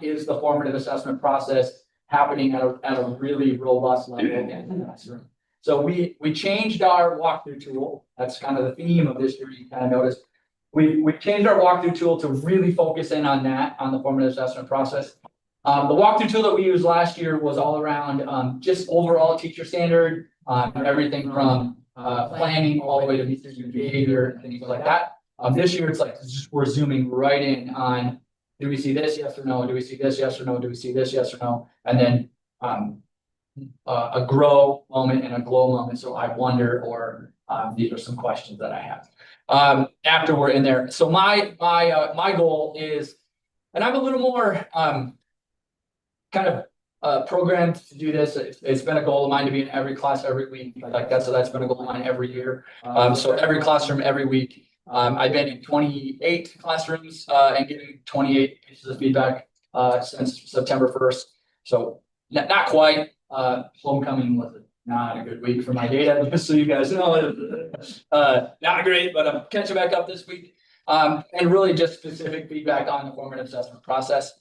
is the formative assessment process happening at a really robust level in the classroom. So we changed our walkthrough tool. That's kind of the theme of this year. You kind of noticed we changed our walkthrough tool to really focus in on the formative assessment process. The walkthrough tool that we used last year was all around just overall teacher standard, everything from planning all the way to student behavior and things like that. This year it's like we're zooming right in on, do we see this, yes or no? Do we see this, yes or no? Do we see this, yes or no? And then a grow moment and a glow moment. So I wonder, or these are some questions that I have after we're in there. So my goal is, and I'm a little more kind of programmed to do this. It's been a goal of mine to be in every class every week like that. So that's been a goal of mine every year. So every classroom every week. I've been in 28 classrooms and giving 28 pieces of feedback since September 1st. So not quite. Homecoming was not a good week for my data, just so you guys know. Not great, but I'm catching back up this week. And really just specific feedback on the formative assessment process,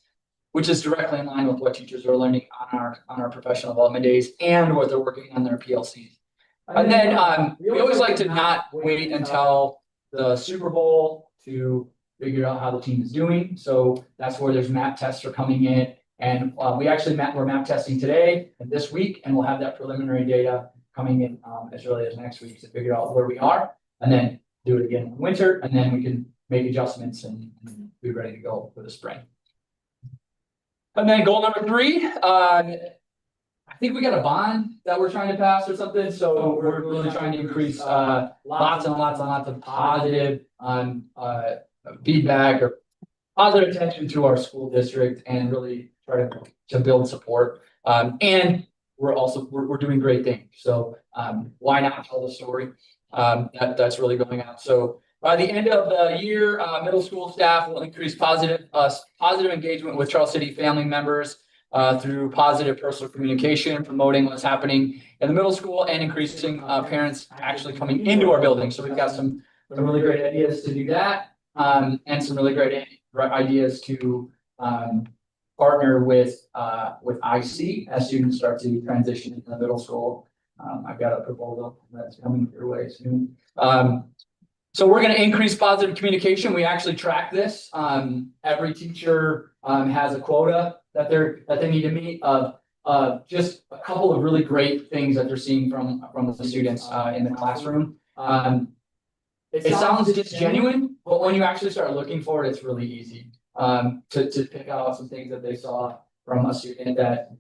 which is directly in line with what teachers are learning on our professional development days and what they're working on their PLCs. And then, we always like to not wait until the Super Bowl to figure out how the team is doing. So that's where there's map tests are coming in. And, we're map testing today and this week, and we'll have that preliminary data coming in, as early as next week to figure out where we are, and then do it again in winter, and then we can make adjustments and be ready to go for the spring. And then goal number 3, I think we got a bond that we're trying to pass or something, so we're really trying to increase lots and lots and lots of positive feedback or positive attention to our school district and really try to build support. And we're doing great things, so why not tell the story? That's really going on. So by the end of the year, middle school staff will increase positive engagement with Charles City family members through positive personal communication, promoting what's happening in the middle school, and increasing parents actually coming into our building. So we've got some really great ideas to do that, and some really great ideas to partner with IC as students start to transition into the middle school. I've got a proposal that's coming your way soon. So we're going to increase positive communication. We actually track this. Every teacher has a quota that they need to meet of just a couple of really great things that they're seeing from the students in the classroom. It sounds just genuine, but when you actually start looking for it, it's really easy to pick out some things that they saw from a student that,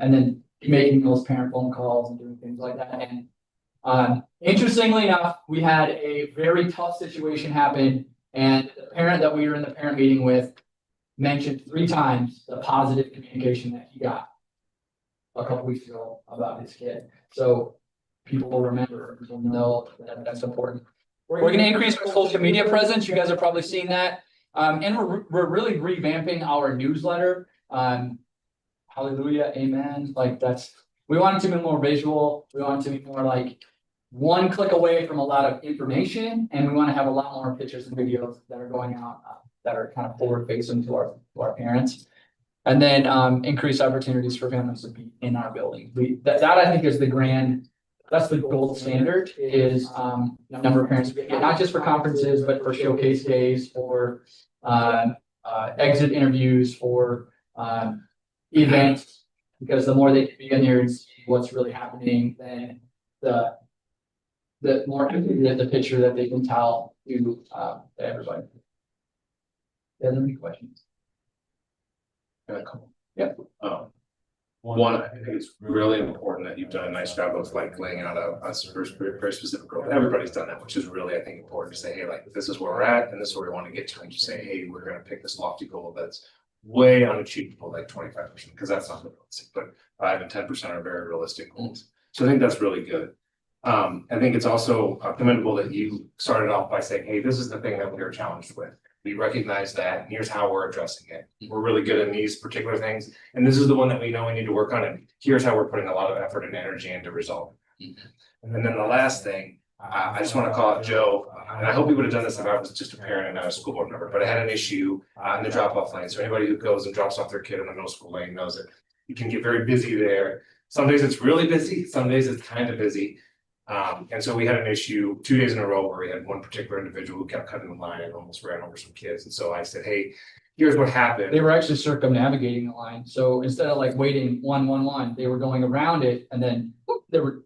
and then making those parent phone calls and doing things like that. And interestingly enough, we had a very tough situation happen, and the parent that we were in the parent meeting with mentioned 3 times the positive communication that he got a couple weeks ago about his kid. So people will remember, people know that that's important. We're going to increase our social media presence. You guys have probably seen that. And we're really revamping our newsletter. Hallelujah, amen. Like we want it to be more visual. We want it to be more like one click away from a lot of information. And we want to have a lot more pictures and videos that are going out that are kind of forward facing to our parents. And then increase opportunities for families to be in our building. That I think is that's the gold standard, is number of parents, not just for conferences, but for showcase days, for exit interviews, for events, because the more they be in here and see what's really happening, then the more the picture that they can tell to everybody. Are there any questions? Got a couple. Yep. One, I think it's really important that you've done a nice job of like laying out a very specific goal. Everybody's done that, which is really, I think, important to say, hey, like this is where we're at and this is where we want to get to, and just say, hey, we're going to pick this lofty goal that's way unachievable, like 25%, because that's not realistic, but 5 and 10% are very realistic goals. So I think that's really good. I think it's also commendable that you started off by saying, hey, this is the thing that we are challenged with. We recognize that, and here's how we're addressing it. We're really good in these particular things, and this is the one that we know we need to work on, and here's how we're putting a lot of effort and energy into resolving. And then the last thing, I just want to call out Joe, and I hope we would have done this if I was just a parent and not a school board member, but I had an issue in the drop-off lane. So anybody who goes and drops off their kid in the middle school lane knows it. You can get very busy there. Some days it's really busy, some days it's kind of busy. And so we had an issue 2 days in a row where we had one particular individual who kept cutting the line and almost ran over some kids. And so I said, hey, here's what happened. They were actually circumnavigating the line. So instead of like waiting 1-1-1, they were going around it, and then there were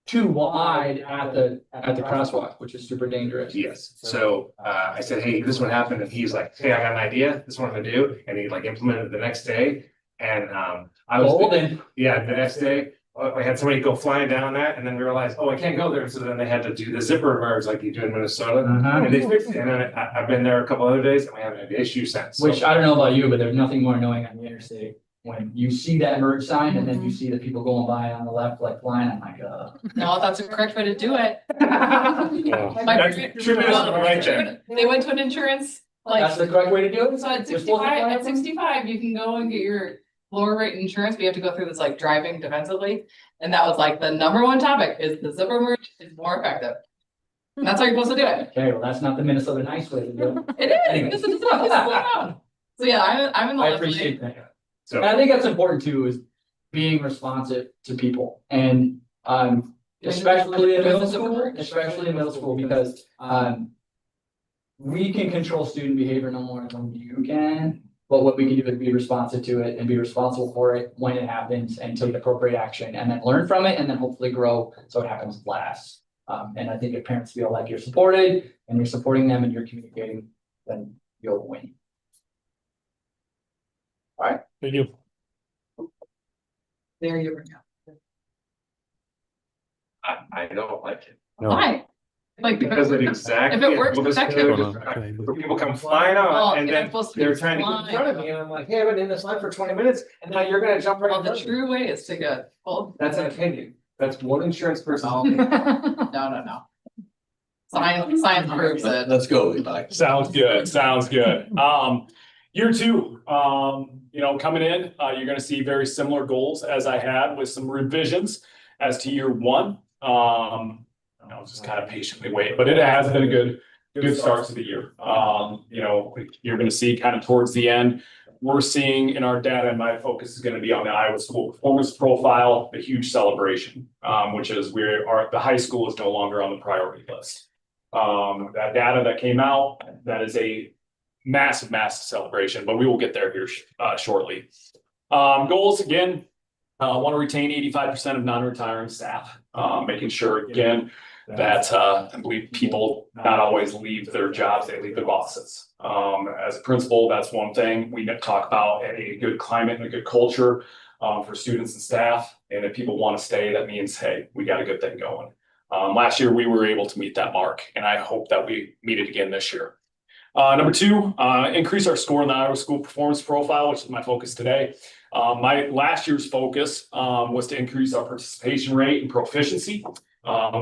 2 wide at the crosswalk, which is super dangerous. Yes. So I said, hey, this is what happened. And he's like, hey, I got an idea. This is what I'm gonna do. And he like implemented it the next day. And I was Golden. Yeah, the next day. I had somebody go flying down that, and then we realized, oh, I can't go there. So then they had to do the zipper merge like you do in Minnesota. And they fixed it. And then I've been there a couple other days, and we haven't had an issue since. Which I don't know about you, but there's nothing more annoying on the interstate when you see that merge sign and then you see the people going by on the left like flying. I'm like, No, that's the correct way to do it. That's 2 minutes on the right there. They went to an insurance, that's the correct way to do it. so at 65, you can go and get your lower rate insurance, but you have to go through this like driving defensively. And that was like the #1 topic, is the zipper merge is more effective. That's how you're supposed to do it. Okay, well, that's not the Minnesota nice way to do it. It is, Anyway. this is what, this is going on. So yeah, I'm in the. I left lane. appreciate that. So- And I think that's important too, is being responsive to people and, especially in middle school, because, we can control student behavior no more than you can. But what we can do is be responsive to it and be responsible for it when it happens and take appropriate action and then learn from it and then hopefully grow so it happens less. And I think if parents feel like you're supported and you're supporting them and you're communicating, then you'll win. Thank you. There you go. I don't like it. No. Why? Like, Because it exactly. If it works, well, this- protect they're it. just- where people come flying Oh, out and you're then supposed to be they're trying to get in flying. front of me and I'm like, hey, I've been in this line for 20 minutes and now you're gonna jump right well, in the front of me. true way is to get full. That's an opinion. That's one insurance person. No, no. Science proves it. Let's go, Levi. Sounds good, sounds good. Year two, coming in, you're gonna see very similar goals as I had with some revisions as to year one. I'll just kind of patiently wait, but it has been a good start to the year. You're gonna see kind of towards the end, we're seeing in our data, and my focus is gonna be on the Iowa School Performance Profile, a huge celebration, which is the high school is no longer on the priority list. That data that came out, that is a massive celebration, but we will get there here shortly. Goals again, want to retain 85% of non-retiring staff, making sure again that I believe people not always leave their jobs, they leave their bosses. As a principal, that's one thing we talk about, a good climate and a good culture for students and staff. And if people want to stay, that means, hey, we got a good thing going. Last year, we were able to meet that mark, and I hope that we meet it again this year. Number two, increase our score in the Iowa School Performance Profile, which is my focus today. My last year's focus was to increase our participation rate and proficiency,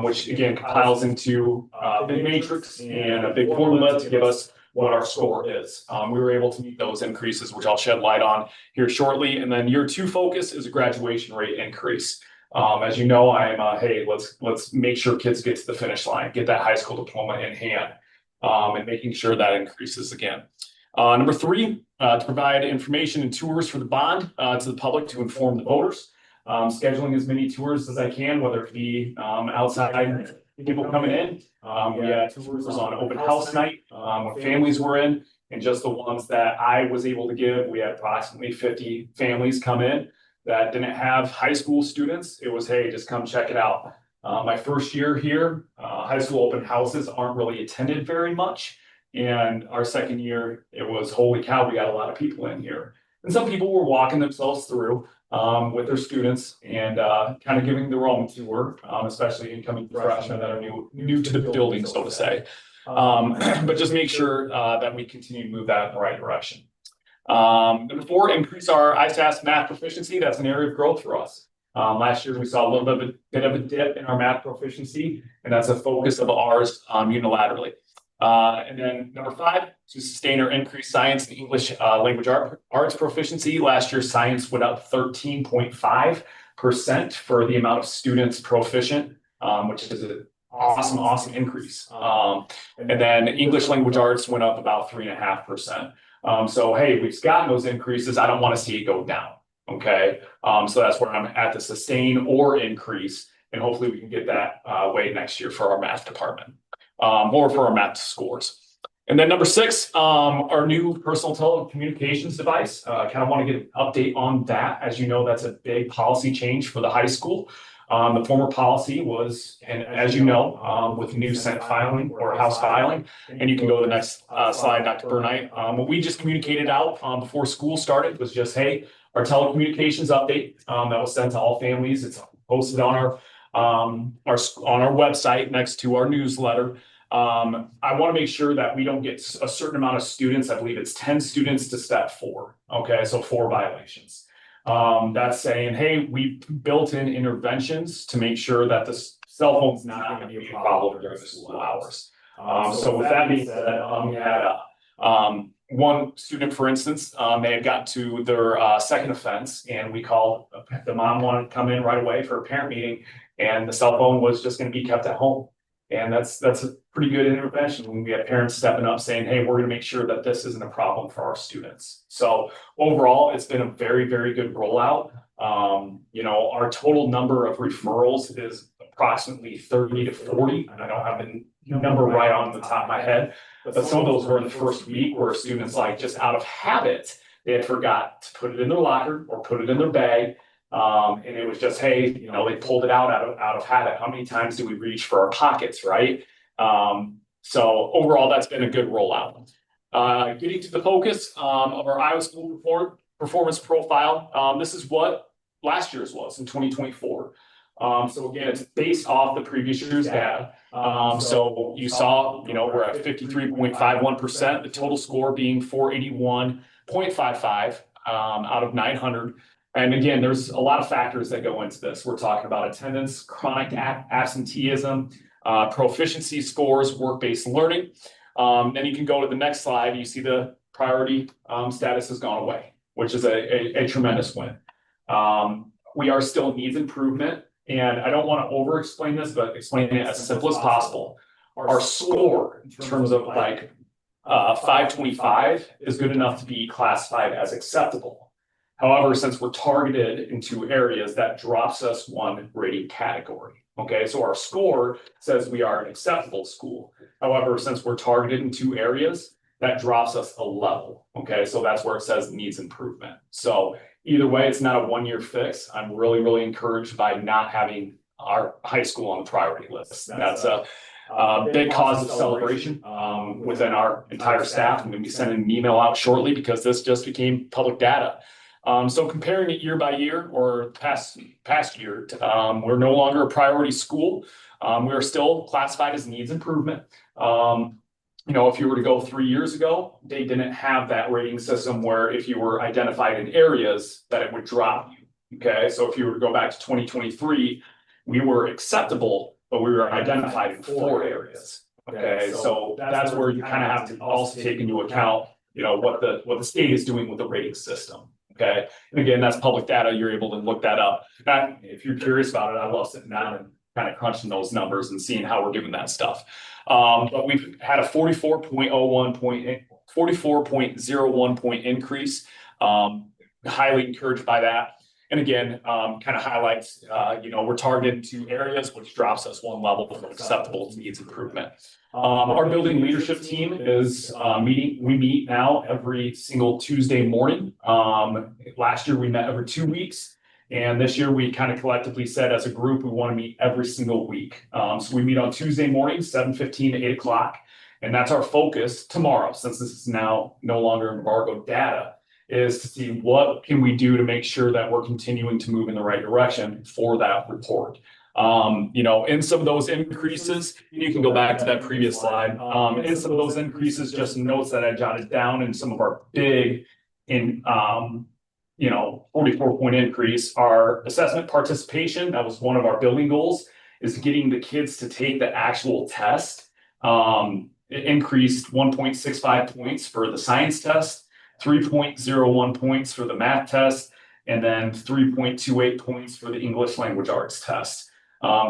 which again compiles into a big matrix and a big formula to give us what our score is. We were able to meet those increases, which I'll shed light on here shortly. And then year two focus is a graduation rate increase. As you know, I am hey, let's make sure kids get to the finish line, get that high school diploma in hand, and making sure that increases again. Number three, to provide information and tours for the bond to the public to inform the voters. Scheduling as many tours as I can, whether it be outside people coming in. We had tours on open house night when families were in, and just the ones that I was able to give, we had approximately 50 families come in that didn't have high school students. It was, hey, just come check it out. My first year here, high school open houses aren't really attended very much. And our second year, it was, holy cow, we got a lot of people in here. And some people were walking themselves through with their students and kind of giving their own tour, especially incoming freshmen that are new to the building, so to say. But just make sure that we continue to move that in the right direction. Number four, increase our ISASS math proficiency. That's an area of growth for us. Last year, we saw a little bit of a dip in our math proficiency, and that's a focus of ours unilaterally. And then number five, to sustain or increase science and English language arts proficiency. Last year, science went up 13.5% for the amount of students proficient, which is an awesome increase. And then English language arts went up about 3.5%. So, hey, we've gotten those increases. I don't want to see it go down. Okay. So that's where I'm at, the sustain or increase. And hopefully we can get that way next year for our math department, or for our math scores. And then number six, our new personal telecommunications device. Kind of want to get an update on that. As you know, that's a big policy change for the high school. The former policy was, and as you know, with new Senate filing or House filing, and you can go to the next slide, Dr. Burnite. What we just communicated out before school started was just, hey, our telecommunications update that was sent to all families. It's posted on our website next to our newsletter. I want to make sure that we don't get a certain amount of students. I believe it's 10 students to step 4. Okay, so 4 violations. That's saying, hey, we built in interventions to make sure that the cell phone's not going to be a problem during the school hours. So with that being said, we had one student, for instance, they had gotten to their second offense, and we called, the mom wanted to come in right away for a parent meeting, and the cell phone was just going to be kept at home. And that's pretty good intervention when we had parents stepping up saying, hey, we're gonna make sure that this isn't a problem for our students. So overall, it's been a very, very good rollout. You know, our total number of referrals is approximately 30 to 40. I don't have the number right on the top of my head, but some of those were in the first week where students, like, just out of habit, they had forgot to put it in their locker or put it in their bag. And it was just, hey, you know, they pulled it out of habit. How many times do we reach for our pockets, right? So overall, that's been a good rollout. Getting to the focus of our Iowa School Performance Profile. This is what last year's was in 2024. So again, it's based off the previous year's data. So you saw, you know, we're at 53.51%, the total score being 481.55 out of 900. And again, there's a lot of factors that go into this. We're talking about attendance, chronic absenteeism, proficiency scores, work-based learning. Then you can go to the next slide. You see the priority status has gone away, which is a tremendous win. We are still needs improvement. And I don't want to over-explain this, but explain it as simple as possible. Our score in terms of like 525 is good enough to be classified as acceptable. However, since we're targeted into areas, that drops us one rating category. Okay, so our score says we are an acceptable school. However, since we're targeted in 2 areas, that drops us a level. Okay, so that's where it says needs improvement. So either way, it's not a one-year fix. I'm really, really encouraged by not having our high school on the priority list. That's a big cause of celebration within our entire staff. I'm going to be sending an email out shortly because this just became public data. So comparing it year by year or past year, we're no longer a priority school. We are still classified as needs improvement. You know, if you were to go 3 years ago, they didn't have that rating system where if you were identified in areas that it would drop you. Okay, so if you were to go back to 2023, we were acceptable, but we were identified in 4 areas. Okay, so that's where you kind of have to also take into account, you know, what the state is doing with the rating system. Okay, and again, that's public data. You're able to look that up. Now, if you're curious about it, I love sitting down and kind of crunching those numbers and seeing how we're doing that stuff. But we've had a 44.01 point increase. Highly encouraged by that. And again, kind of highlights, you know, we're targeted to areas which drops us one level from acceptable to needs improvement. Our building leadership team is meeting. We meet now every single Tuesday morning. Last year we met every 2 weeks. And this year we kind of collectively said as a group, we want to meet every single week. So we meet on Tuesday mornings, 7:15 to 8 o'clock. And that's our focus tomorrow, since this is now no longer embargoed data, is to see what can we do to make sure that we're continuing to move in the right direction for that report. You know, in some of those increases, you can go back to that previous slide. In some of those increases, just notes that I jotted down in some of our big, you know, 44-point increase. Our assessment participation, that was one of our building goals, is getting the kids to take the actual test. It increased 1.65 points for the science test, 3.01 points for the math test, and then 3.28 points for the English language arts test.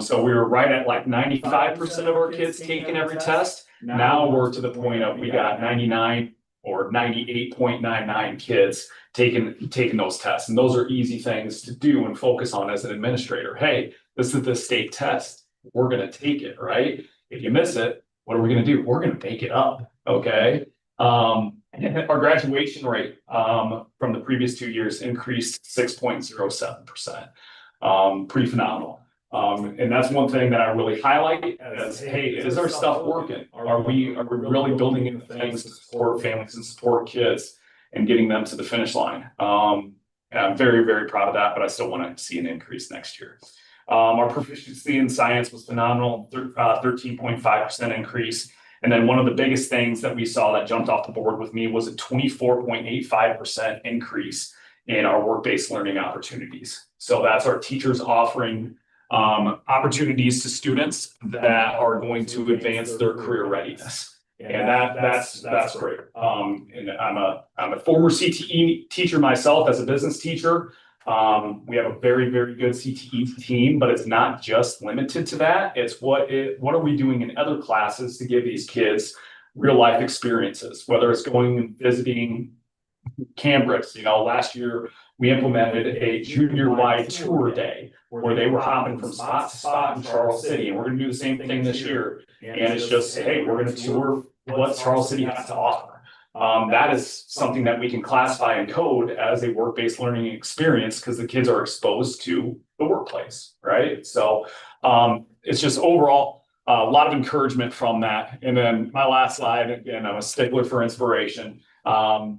So we were right at like 95% of our kids taking every test. Now we're to the point of we got 99 or 98.99 kids taking those tests. And those are easy things to do and focus on as an administrator. Hey, this is the state test. We're going to take it, right? If you miss it, what are we going to do? We're going to make it up. Okay. Our graduation rate from the previous 2 years increased 6.07%. Pretty phenomenal. And that's one thing that I really highlight as, hey, is our stuff working? Are we really building in things to support families and support kids and getting them to the finish line? And I'm very, very proud of that, but I still want to see an increase next year. Our proficiency in science was phenomenal, 13.5% increase. And then one of the biggest things that we saw that jumped off the board with me was a 24.85% increase in our work-based learning opportunities. So that's our teachers offering opportunities to students that are going to advance their career readiness. And that's great. And I'm a former CTE teacher myself as a business teacher. We have a very, very good CTE team, but it's not just limited to that. It's what are we doing in other classes to give these kids real life experiences, whether it's going and visiting Cambrooks. Last year we implemented a junior-wide tour day where they were hopping from spot to spot in Charles City, and we're gonna do the same thing this year. And it's just, hey, we're gonna tour what Charles City has to offer. That is something that we can classify in code as a work-based learning experience because the kids are exposed to the workplace, right? So it's just overall a lot of encouragement from that. And then my last slide, again, I'm a stickler for inspiration. I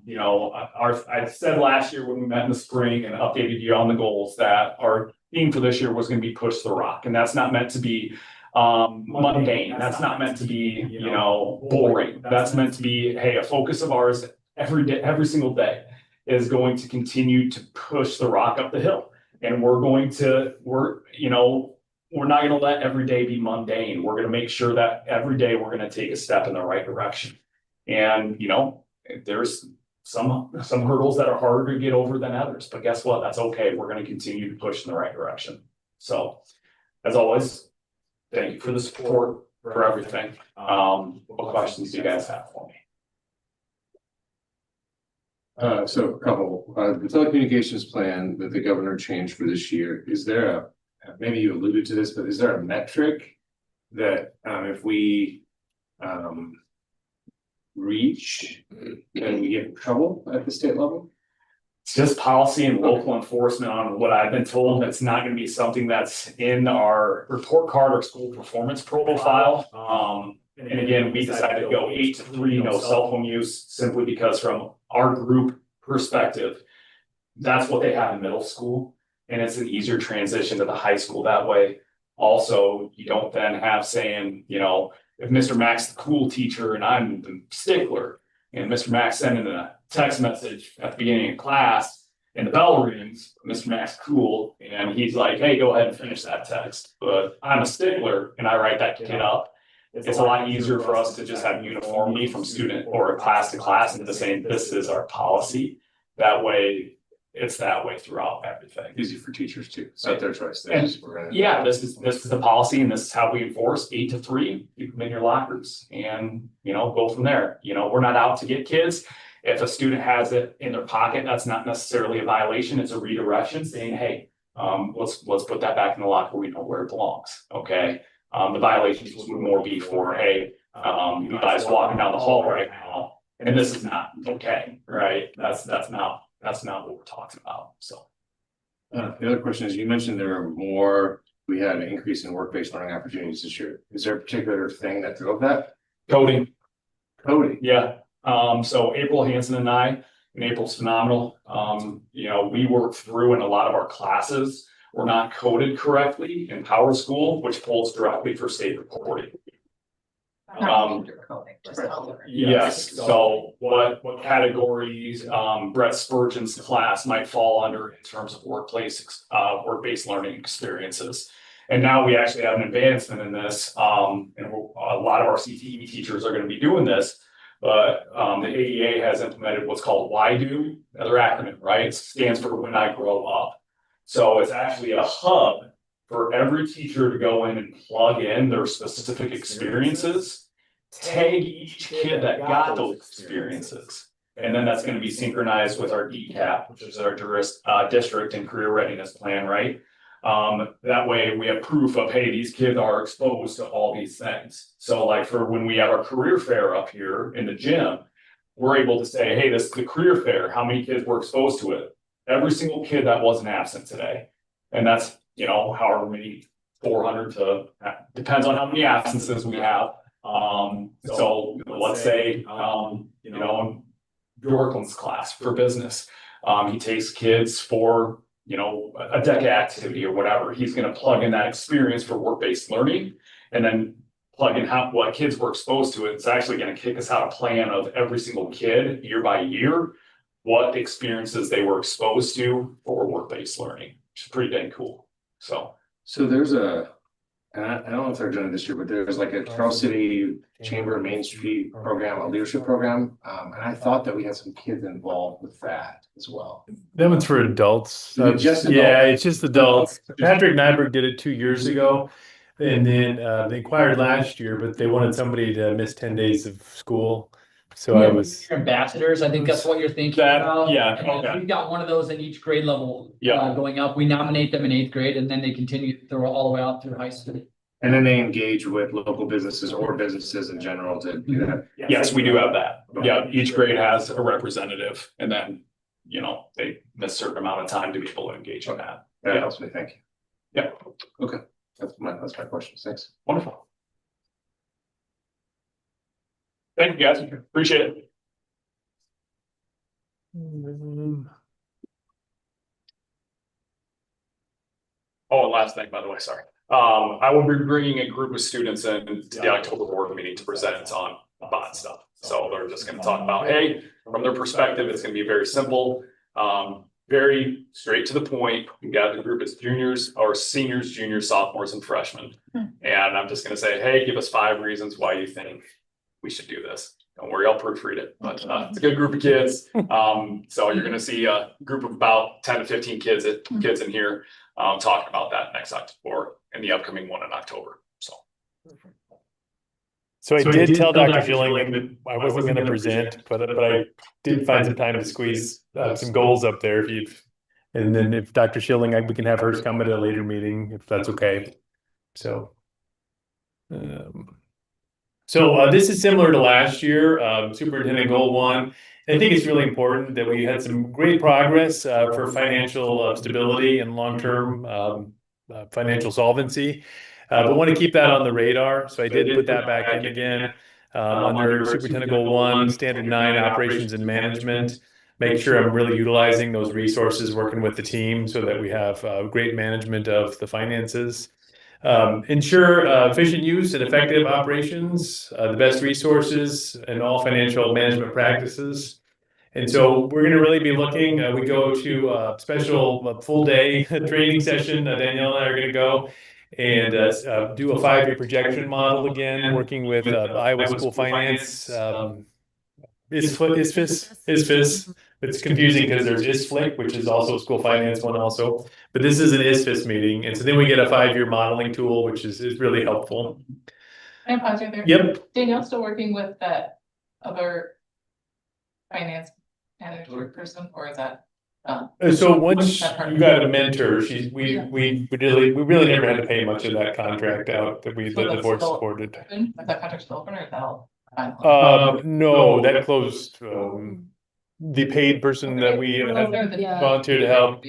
said last year when we met in the spring and updated you on the goals that our theme for this year was going to be push the rock. And that's not meant to be mundane. That's not meant to be, boring. That's meant to be, hey, a focus of ours every day, every single day is going to continue to push the rock up the hill. And we're not going to let every day be mundane. We're going to make sure that every day we're going to take a step in the right direction. And, there's some hurdles that are harder to get over than others, but guess what? That's okay. We're going to continue to push in the right direction. So as always, thank you for the support for everything. What questions do you guys have for me? So a couple, the telecommunications plan that the governor changed for this year, is there maybe you alluded to this, but is there a metric that if we reach, then we get in trouble at the state level? It's just policy and local enforcement on what I've been told. It's not going to be something that's in our report card or school performance profile. And again, we decided to go 8 to 3, no cell phone use, simply because from our group perspective, that's what they have in middle school. And it's an easier transition to the high school that way. Also, you don't then have saying, if Mr. Mack's the cool teacher and I'm the stickler, and Mr. Mack's sending a text message at the beginning of class and the bell rings, Mr. Mack's cool, and he's like, hey, go ahead and finish that text. But I'm a stickler and I write that kid up. It's a lot easier for us to just have uniformity from student or class to class and to saying this is our policy. That way, it's that way throughout everything. Easy for teachers too. It's not their choice. Yeah, this is the policy and this is how we enforce 8 to 3, keep them in your lockers and, go from there. We're not out to get kids. If a student has it in their pocket, that's not necessarily a violation. It's a redirection saying, hey, let's put that back in the locker. We know where it belongs. Okay. The violations would more be for, hey, you guys walking down the hall right now, and this is not okay, right? That's not what we're talking about. So the other question is, you mentioned we had an increase in work-based learning opportunities this year. Is there a particular thing that drove that? Coding. Yeah. So April Hansen and I, and April's phenomenal. We work through in a lot of our classes. We're not coded correctly in Power School, which pulls directly for state reporting. Yes, so what categories Brett Spurgeon's class might fall under in terms of work-based learning experiences. And now we actually have an advancement in this, and a lot of our CTE teachers are going to be doing this, but the AEA has implemented what's called WIDO, another acronym, right? It stands for When I Grow Up. So it's actually a hub for every teacher to go in and plug in their specific experiences, tag each kid that got those experiences. And then that's going to be synchronized with our DCAP, which is our district and career readiness plan, right? That way we have proof of, hey, these kids are exposed to all these things. So like for when we have our career fair up here in the gym, we're able to say, hey, this is the career fair. How many kids were exposed to it? Every single kid that wasn't absent today. And that's, however many 400 to, depends on how many absences we have. So let's say, Bjorklund's class for business, he takes kids for, a deck activity or whatever. He's going to plug in that experience for work-based learning and then plug in what kids were exposed to. It's actually going to kick us out a plan of every single kid year by year, what experiences they were exposed to for work-based learning, which is pretty dang cool. So there's and I don't know if they're doing it this year, but there's like a Charles City Chamber Main Street program, a leadership program. And I thought that we had some kids involved with that as well. That one's for adults. Is it just Yeah, adults? it's just adults. Patrick Nyberg did it 2 years ago. And then they inquired last year, but they wanted somebody to miss 10 days of school. So I was, Ambassadors, I think that's what you're thinking That- about. yeah, And then okay. we've got one of those in each grade level. Yeah. Going up, we nominate them in 8th grade and then they continue through all the way out through high school. And then they engage with local businesses or businesses in general to do that. Yes, we do have that. Yeah, each grade has a representative and then, you know, they miss a certain amount of time to be able to engage in that. That Yeah. helps me, thank you. Yeah. Okay, that's my question, thanks. Wonderful. Thank you, guys. Appreciate it. Oh, and last thing, by the way, sorry. I will be bringing a group of students in to the October board meeting to present on bond stuff. So they're just gonna talk about, hey, from their perspective, it's gonna be very simple. Very straight to the point. We got the group as juniors or seniors, juniors, sophomores, and freshmen. And I'm just gonna say, hey, give us 5 reasons why you think we should do this. Don't worry, I'll proofread it, but it's a good group of kids. So you're gonna see a group of about 10 to 15 kids in here talking about that next October and the upcoming one in October. so I did tell Dr. Schilling that I wasn't gonna present, but I did find some time to squeeze some goals up there if you've, and then if Dr. Schilling, we can have hers come at a later meeting, if that's okay. So. This is similar to last year, Superintendent Goal 1. I think it's really important that we had some great progress for financial stability and long-term financial solvency. But want to keep that on the radar, so I did put that back in again. Under Superintendent Goal 1, Standard 9, Operations and Management. Make sure I'm really utilizing those resources, working with the team so that we have great management of the finances. Ensure efficient use and effective operations, the best resources and all financial management practices. And so we're going to really be looking, we go to a special full day training session. Danielle and I are going to go and do a 5-year projection model again, working with Iowa School Finance. ISFIS. It's confusing because there's ISFLIC, which is also a school finance one also, but this is an ISFIS meeting. And so then we get a 5-year modeling tool, which is really helpful. Can I pause you there? Yep. Danielle's still working with that other finance manager person, or is that? So once you got a mentor, we really never had to pay much of that contract out that the board supported. Is that contract still open or is that all? No, that closed. The paid person that we had volunteered to help.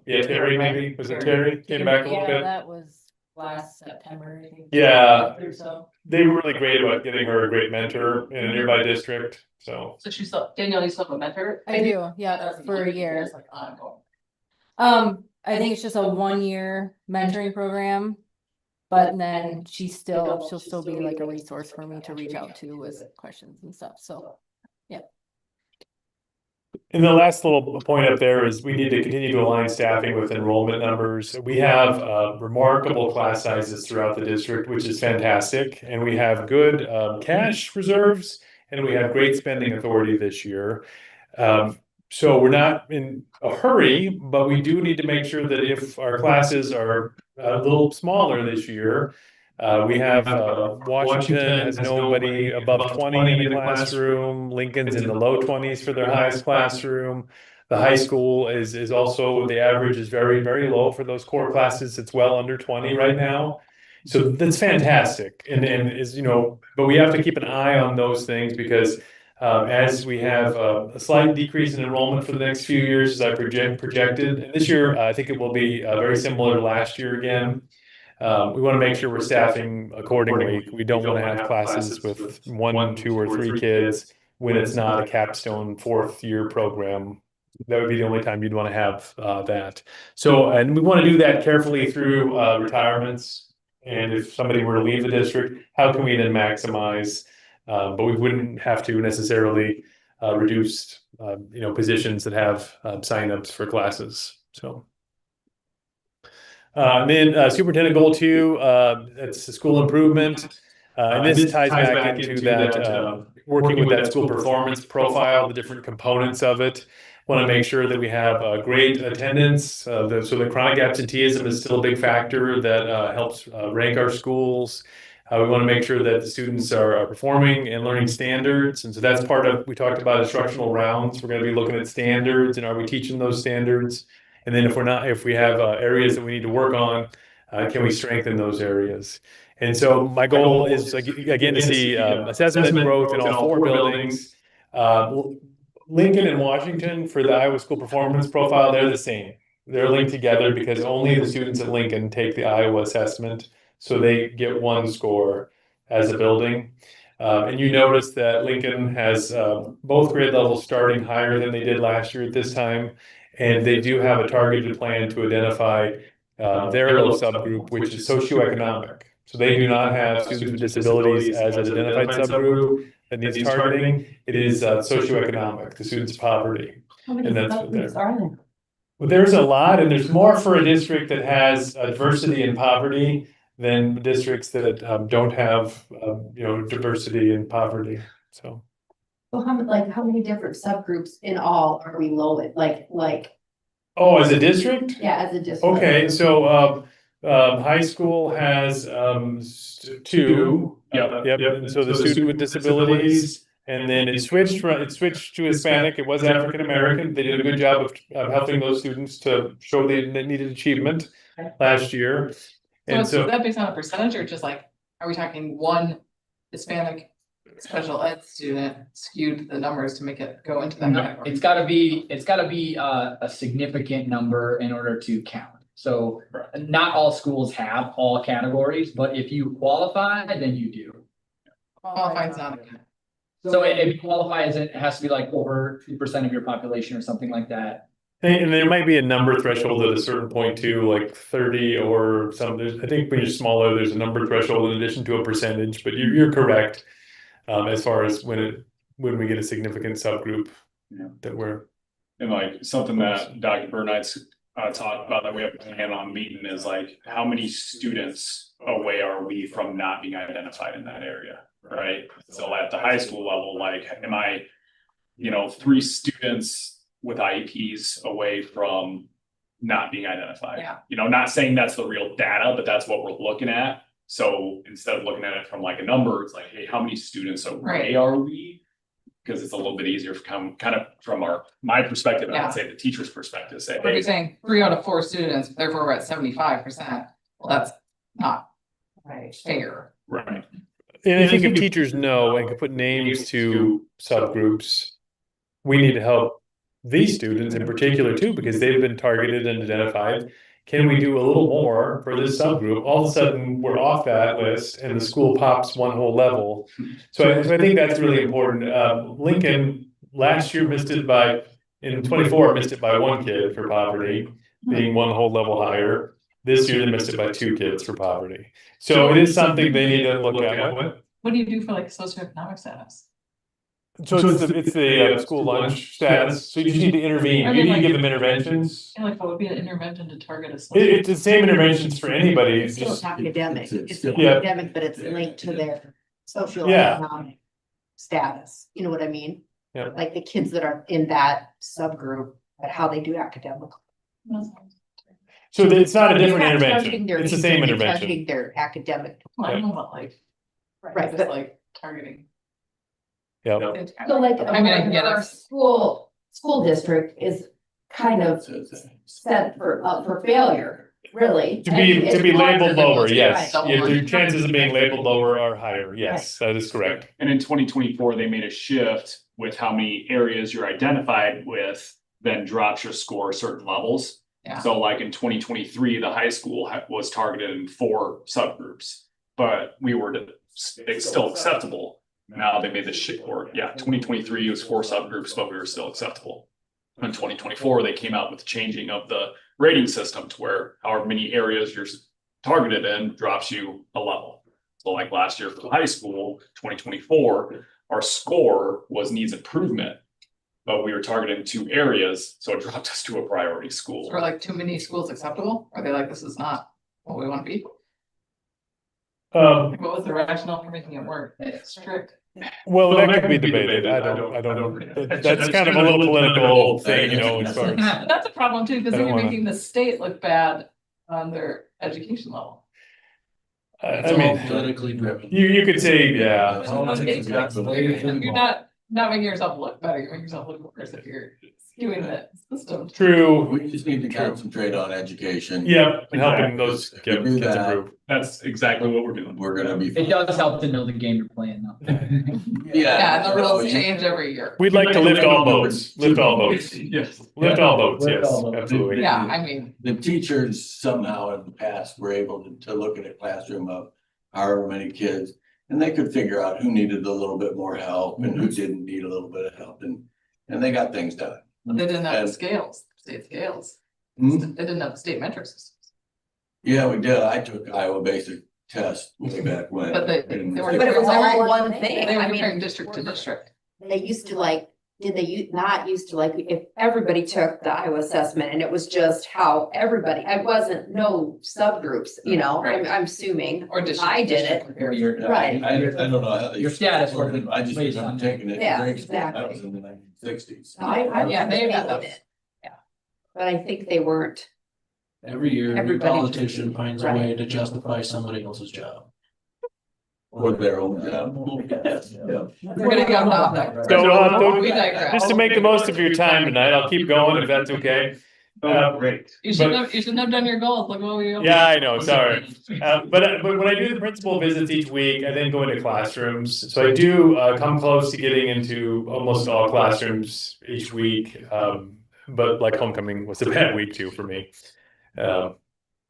Terry, maybe, was it Terry? Came back a little bit. That was last September, I think. Yeah, So. they were really great about getting her a great mentor in a nearby district, so. So she's still, Danielle, you still have a mentor? I do, yeah, for a year. It's like ongoing. I think it's just a 1-year mentoring program. But then she'll still be like a resource for me to reach out to with questions and stuff, so, yeah. And the last little point up there is we need to continue to align staffing with enrollment numbers. We have remarkable class sizes throughout the district, which is fantastic. And we have good cash reserves and we have great spending authority this year. So we're not in a hurry, but we do need to make sure that if our classes are a little smaller this year, we have Washington has nobody above 20 in the classroom. Lincoln's in the low 20s for their highest classroom. The high school is also, the average is very, very low for those core classes. It's well under 20 right now. So that's fantastic. And is, but we have to keep an eye on those things because as we have a slight decrease in enrollment for the next few years, as I projected, and this year I think it will be very similar to last year again. We want to make sure we're staffing accordingly. We don't want to have classes with 1, 2, or 3 kids when it's not a capstone 4th-year program. That would be the only time you'd want to have that. So, and we want to do that carefully through retirements. And if somebody were to leave the district, how can we then maximize? But we wouldn't have to necessarily reduce, positions that have signups for classes. So. And then superintendent goal 2, it's the school improvement. And this ties back into that working with that school performance profile, the different components of it. Want to make sure that we have great attendance. So the chronic absenteeism is still a big factor that helps rank our schools. We want to make sure that the students are performing and learning standards. And so that's part of, we talked about instructional rounds. We're going to be looking at standards and are we teaching those standards? And then if we have areas that we need to work on, can we strengthen those areas? And so my goal is again to see assessment growth in all 4 buildings. Lincoln and Washington for the Iowa School Performance Profile, they're the same. They're linked together because only the students at Lincoln take the Iowa assessment. So they get 1 score as a building. And you notice that Lincoln has both grade levels starting higher than they did last year at this time. And they do have a targeted plan to identify their low subgroup, which is socioeconomic. So they do not have students with disabilities as an identified subgroup that needs targeting. It is socioeconomic, the students' poverty. How many And that's what subgroups are there? Well, there's a lot, and there's more for a district that has diversity and poverty than districts that don't have, diversity and poverty. So. Well, how many different subgroups in all are we low at? Oh, as a district? Yeah, as a district. Okay, so high school has 2. Yep. And so the student with disabilities, and then it switched to Hispanic. It was African American. They did a good job of helping those students to show the needed achievement last year. And So is that based on a percentage or just like, are we talking 1 Hispanic special ed student skewed the numbers to make it go into that No, category? it's gotta be a significant number in order to count. So not all schools have all categories, but if you qualify, then you do. Qualified's not. So if you qualify, it has to be like over 2% of your population or something like that. And there might be a number threshold at a certain point too, like 30 or something. I think when you're smaller, there's a number threshold in addition to a percentage, but you're correct. As far as when we get a significant subgroup that we're. And like something that Dr. Bernight's talked about that we have a plan on meeting is like, how many students away are we from not being identified in that area, right? So at the high school level, like, am I, 3 students with IEPs away from not being identified? Yeah. Not saying that's the real data, but that's what we're looking at. So instead of looking at it from like a number, it's like, hey, how many students away Right. are we? Because it's a little bit easier to come kind of from my perspective, I Yeah. would say the teacher's perspective, say, What are hey, you saying? 3 out of 4 students, therefore we're at 75%. Well, that's not fair. right. And I think if teachers know and can put names to subgroups, we need to help these students in particular too, because they've been targeted and identified. Can we do a little more for this subgroup? All of a sudden, we're off that list and the school pops 1 whole level. So I think that's really important. Lincoln last year in 24 missed it by 1 kid for poverty, being 1 whole level higher. This year they missed it by 2 kids for poverty. So it is something they need to look at. What do you do for like socioeconomic status? So it's the school lunch status. So you just need to intervene. I You mean, need to like- give them interventions. And like, what would be an intervention to target a? It's the same interventions for anybody. It's still academic. It's still Yeah. academic, but it's linked to their socioeconomic status. You know what I mean? Yeah. Like the kids that are in that subgroup, but how they do academically. So it's not a different You're not intervention. targeting their It's the needs, same you're intervention. targeting their academic. I don't know about like. Right, Just but- like targeting. Yeah. So like, I mean, I can get our it. school district is kind of set for failure, really. To be labeled lower, yes. Right. Your chances of being labeled lower are higher. Yes, that is correct. And in 2024, they made a shift with how many areas you're identified with, then drops your score certain levels. Yeah. So like in 2023, the high school was targeted in 4 subgroups, but it's still acceptable. Now they made the shift, or 2023 was 4 subgroups, but we were still acceptable. In 2024, they came out with changing of the rating system to where however many areas you're targeted in drops you a level. So like last year for the high school, 2024, our score was needs improvement. but we were targeting 2 areas, so it dropped us to a priority school. Or like too many schools acceptable? Are they like, this is not what we want to be? What was the rationale for making it work? It's strict. Well, that could be debated. I don't, that's kind of a little political thing, you know, as far as. That's a problem too, because I then don't you're wanna- making the state look bad on their education level. It's I all mean, politically driven. you could say, yeah. You're not making yourself look better, you're making yourself look worse if you're skewing the system. True. We just need to concentrate on education. Yeah, and helping those If we kids do that, improve. That's exactly what we're doing. We're gonna be. It does help to know the game you're playing though. Yeah, and the rules you- change every year. We'd like to lift all boats, lift all boats, Yes. lift all boats, Lift yes, all boats. absolutely. Yeah, I mean, The teachers somehow in the past were able to look at a classroom of however many kids. And they could figure out who needed a little bit more help and who didn't need a little bit of help and they got things done. they didn't have the And- scales, state scales. Hmm? They didn't have the state metric systems. Yeah, we did. I took Iowa basic test way back when. But they And- were. But it was all one thing. They were I mean, comparing district to district. They used to like, not used to like, if everybody took the Iowa assessment and it was just how everybody, I wasn't, no subgroups, you know, I'm assuming. Or district. I did it. Right. I don't know how. they- Your status wasn't I just based remember on taking it. in Yeah, grade school. That exactly. was in the 1960s. Yeah, they had those. it. But I think they weren't. Every year, a Everybody- politician finds a way to justify somebody else's job. For their own job. We're gonna go off that. So, We digress. just to make the most of your time tonight, I'll keep going if that's okay. Great. You shouldn't have done your goals, look what we. Yeah, I know, sorry. But when I do the principal visits each week, I then go into classrooms. So I do come close to getting into almost all classrooms each week. But like homecoming was a bad week too for me.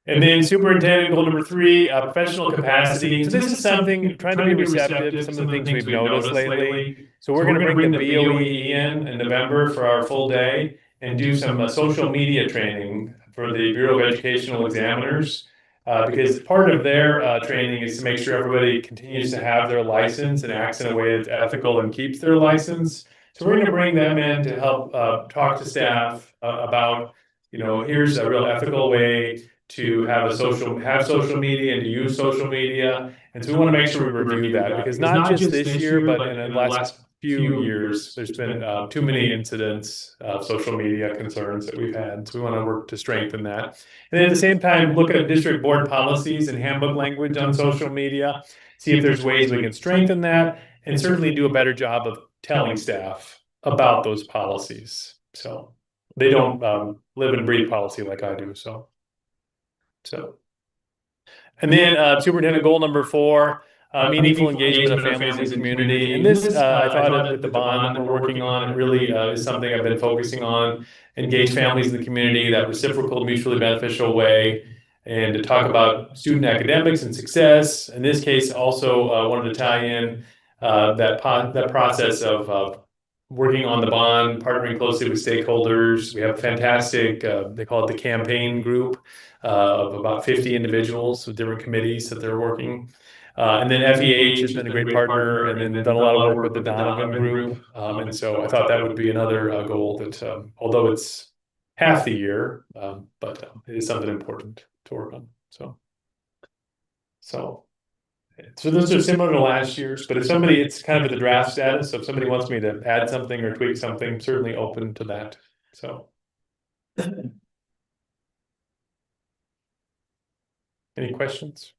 And then superintendent goal number 3, professional capacity. So this is something, trying to be receptive to some of the things we've noticed lately. So we're gonna bring the BOE in November for our full day and do some social media training for the Bureau of Educational Examiners. Because part of their training is to make sure everybody continues to have their license and acts in a way that's ethical and keeps their license. So we're gonna bring them in to help talk to staff about, you know, here's a real ethical way to have social media and to use social media. And so we want to make sure we review that, because not just this year, but in the last few years, there's been too many incidents of social media concerns that we've had. So we want to work to strengthen that. And at the same time, look at district board policies and handbook language on social media, see if there's ways we can strengthen that, and certainly do a better job of telling staff about those policies. So they don't live and breathe policy like I do, so. And then superintendent goal number 4, meaningful engagement of families and community. And this, I thought at the bond that we're working on, it really is something I've been focusing on. Engage families in the community, that reciprocal, mutually beneficial way. And to talk about student academics and success. In this case, also wanted to tie in that process of working on the bond, partnering closely with stakeholders. We have a fantastic, they call it the campaign group, of about 50 individuals with different committees that they're working. And then FEH has been a great partner, and then done a lot of work with the Donovan group. And so I thought that would be another goal that, although it's half the year, but it is something important to work on. So those are similar to last year's, but if somebody, it's kind of at the draft status. So if somebody wants me to add something or tweak something, I'm certainly open to that. So. Any questions?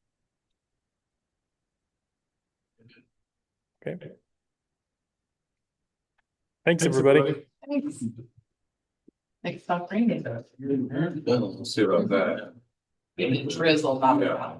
Okay. Thanks, everybody. Thanks. Thanks, stop raining. Let's see about that. Maybe drizzle, not. Yeah.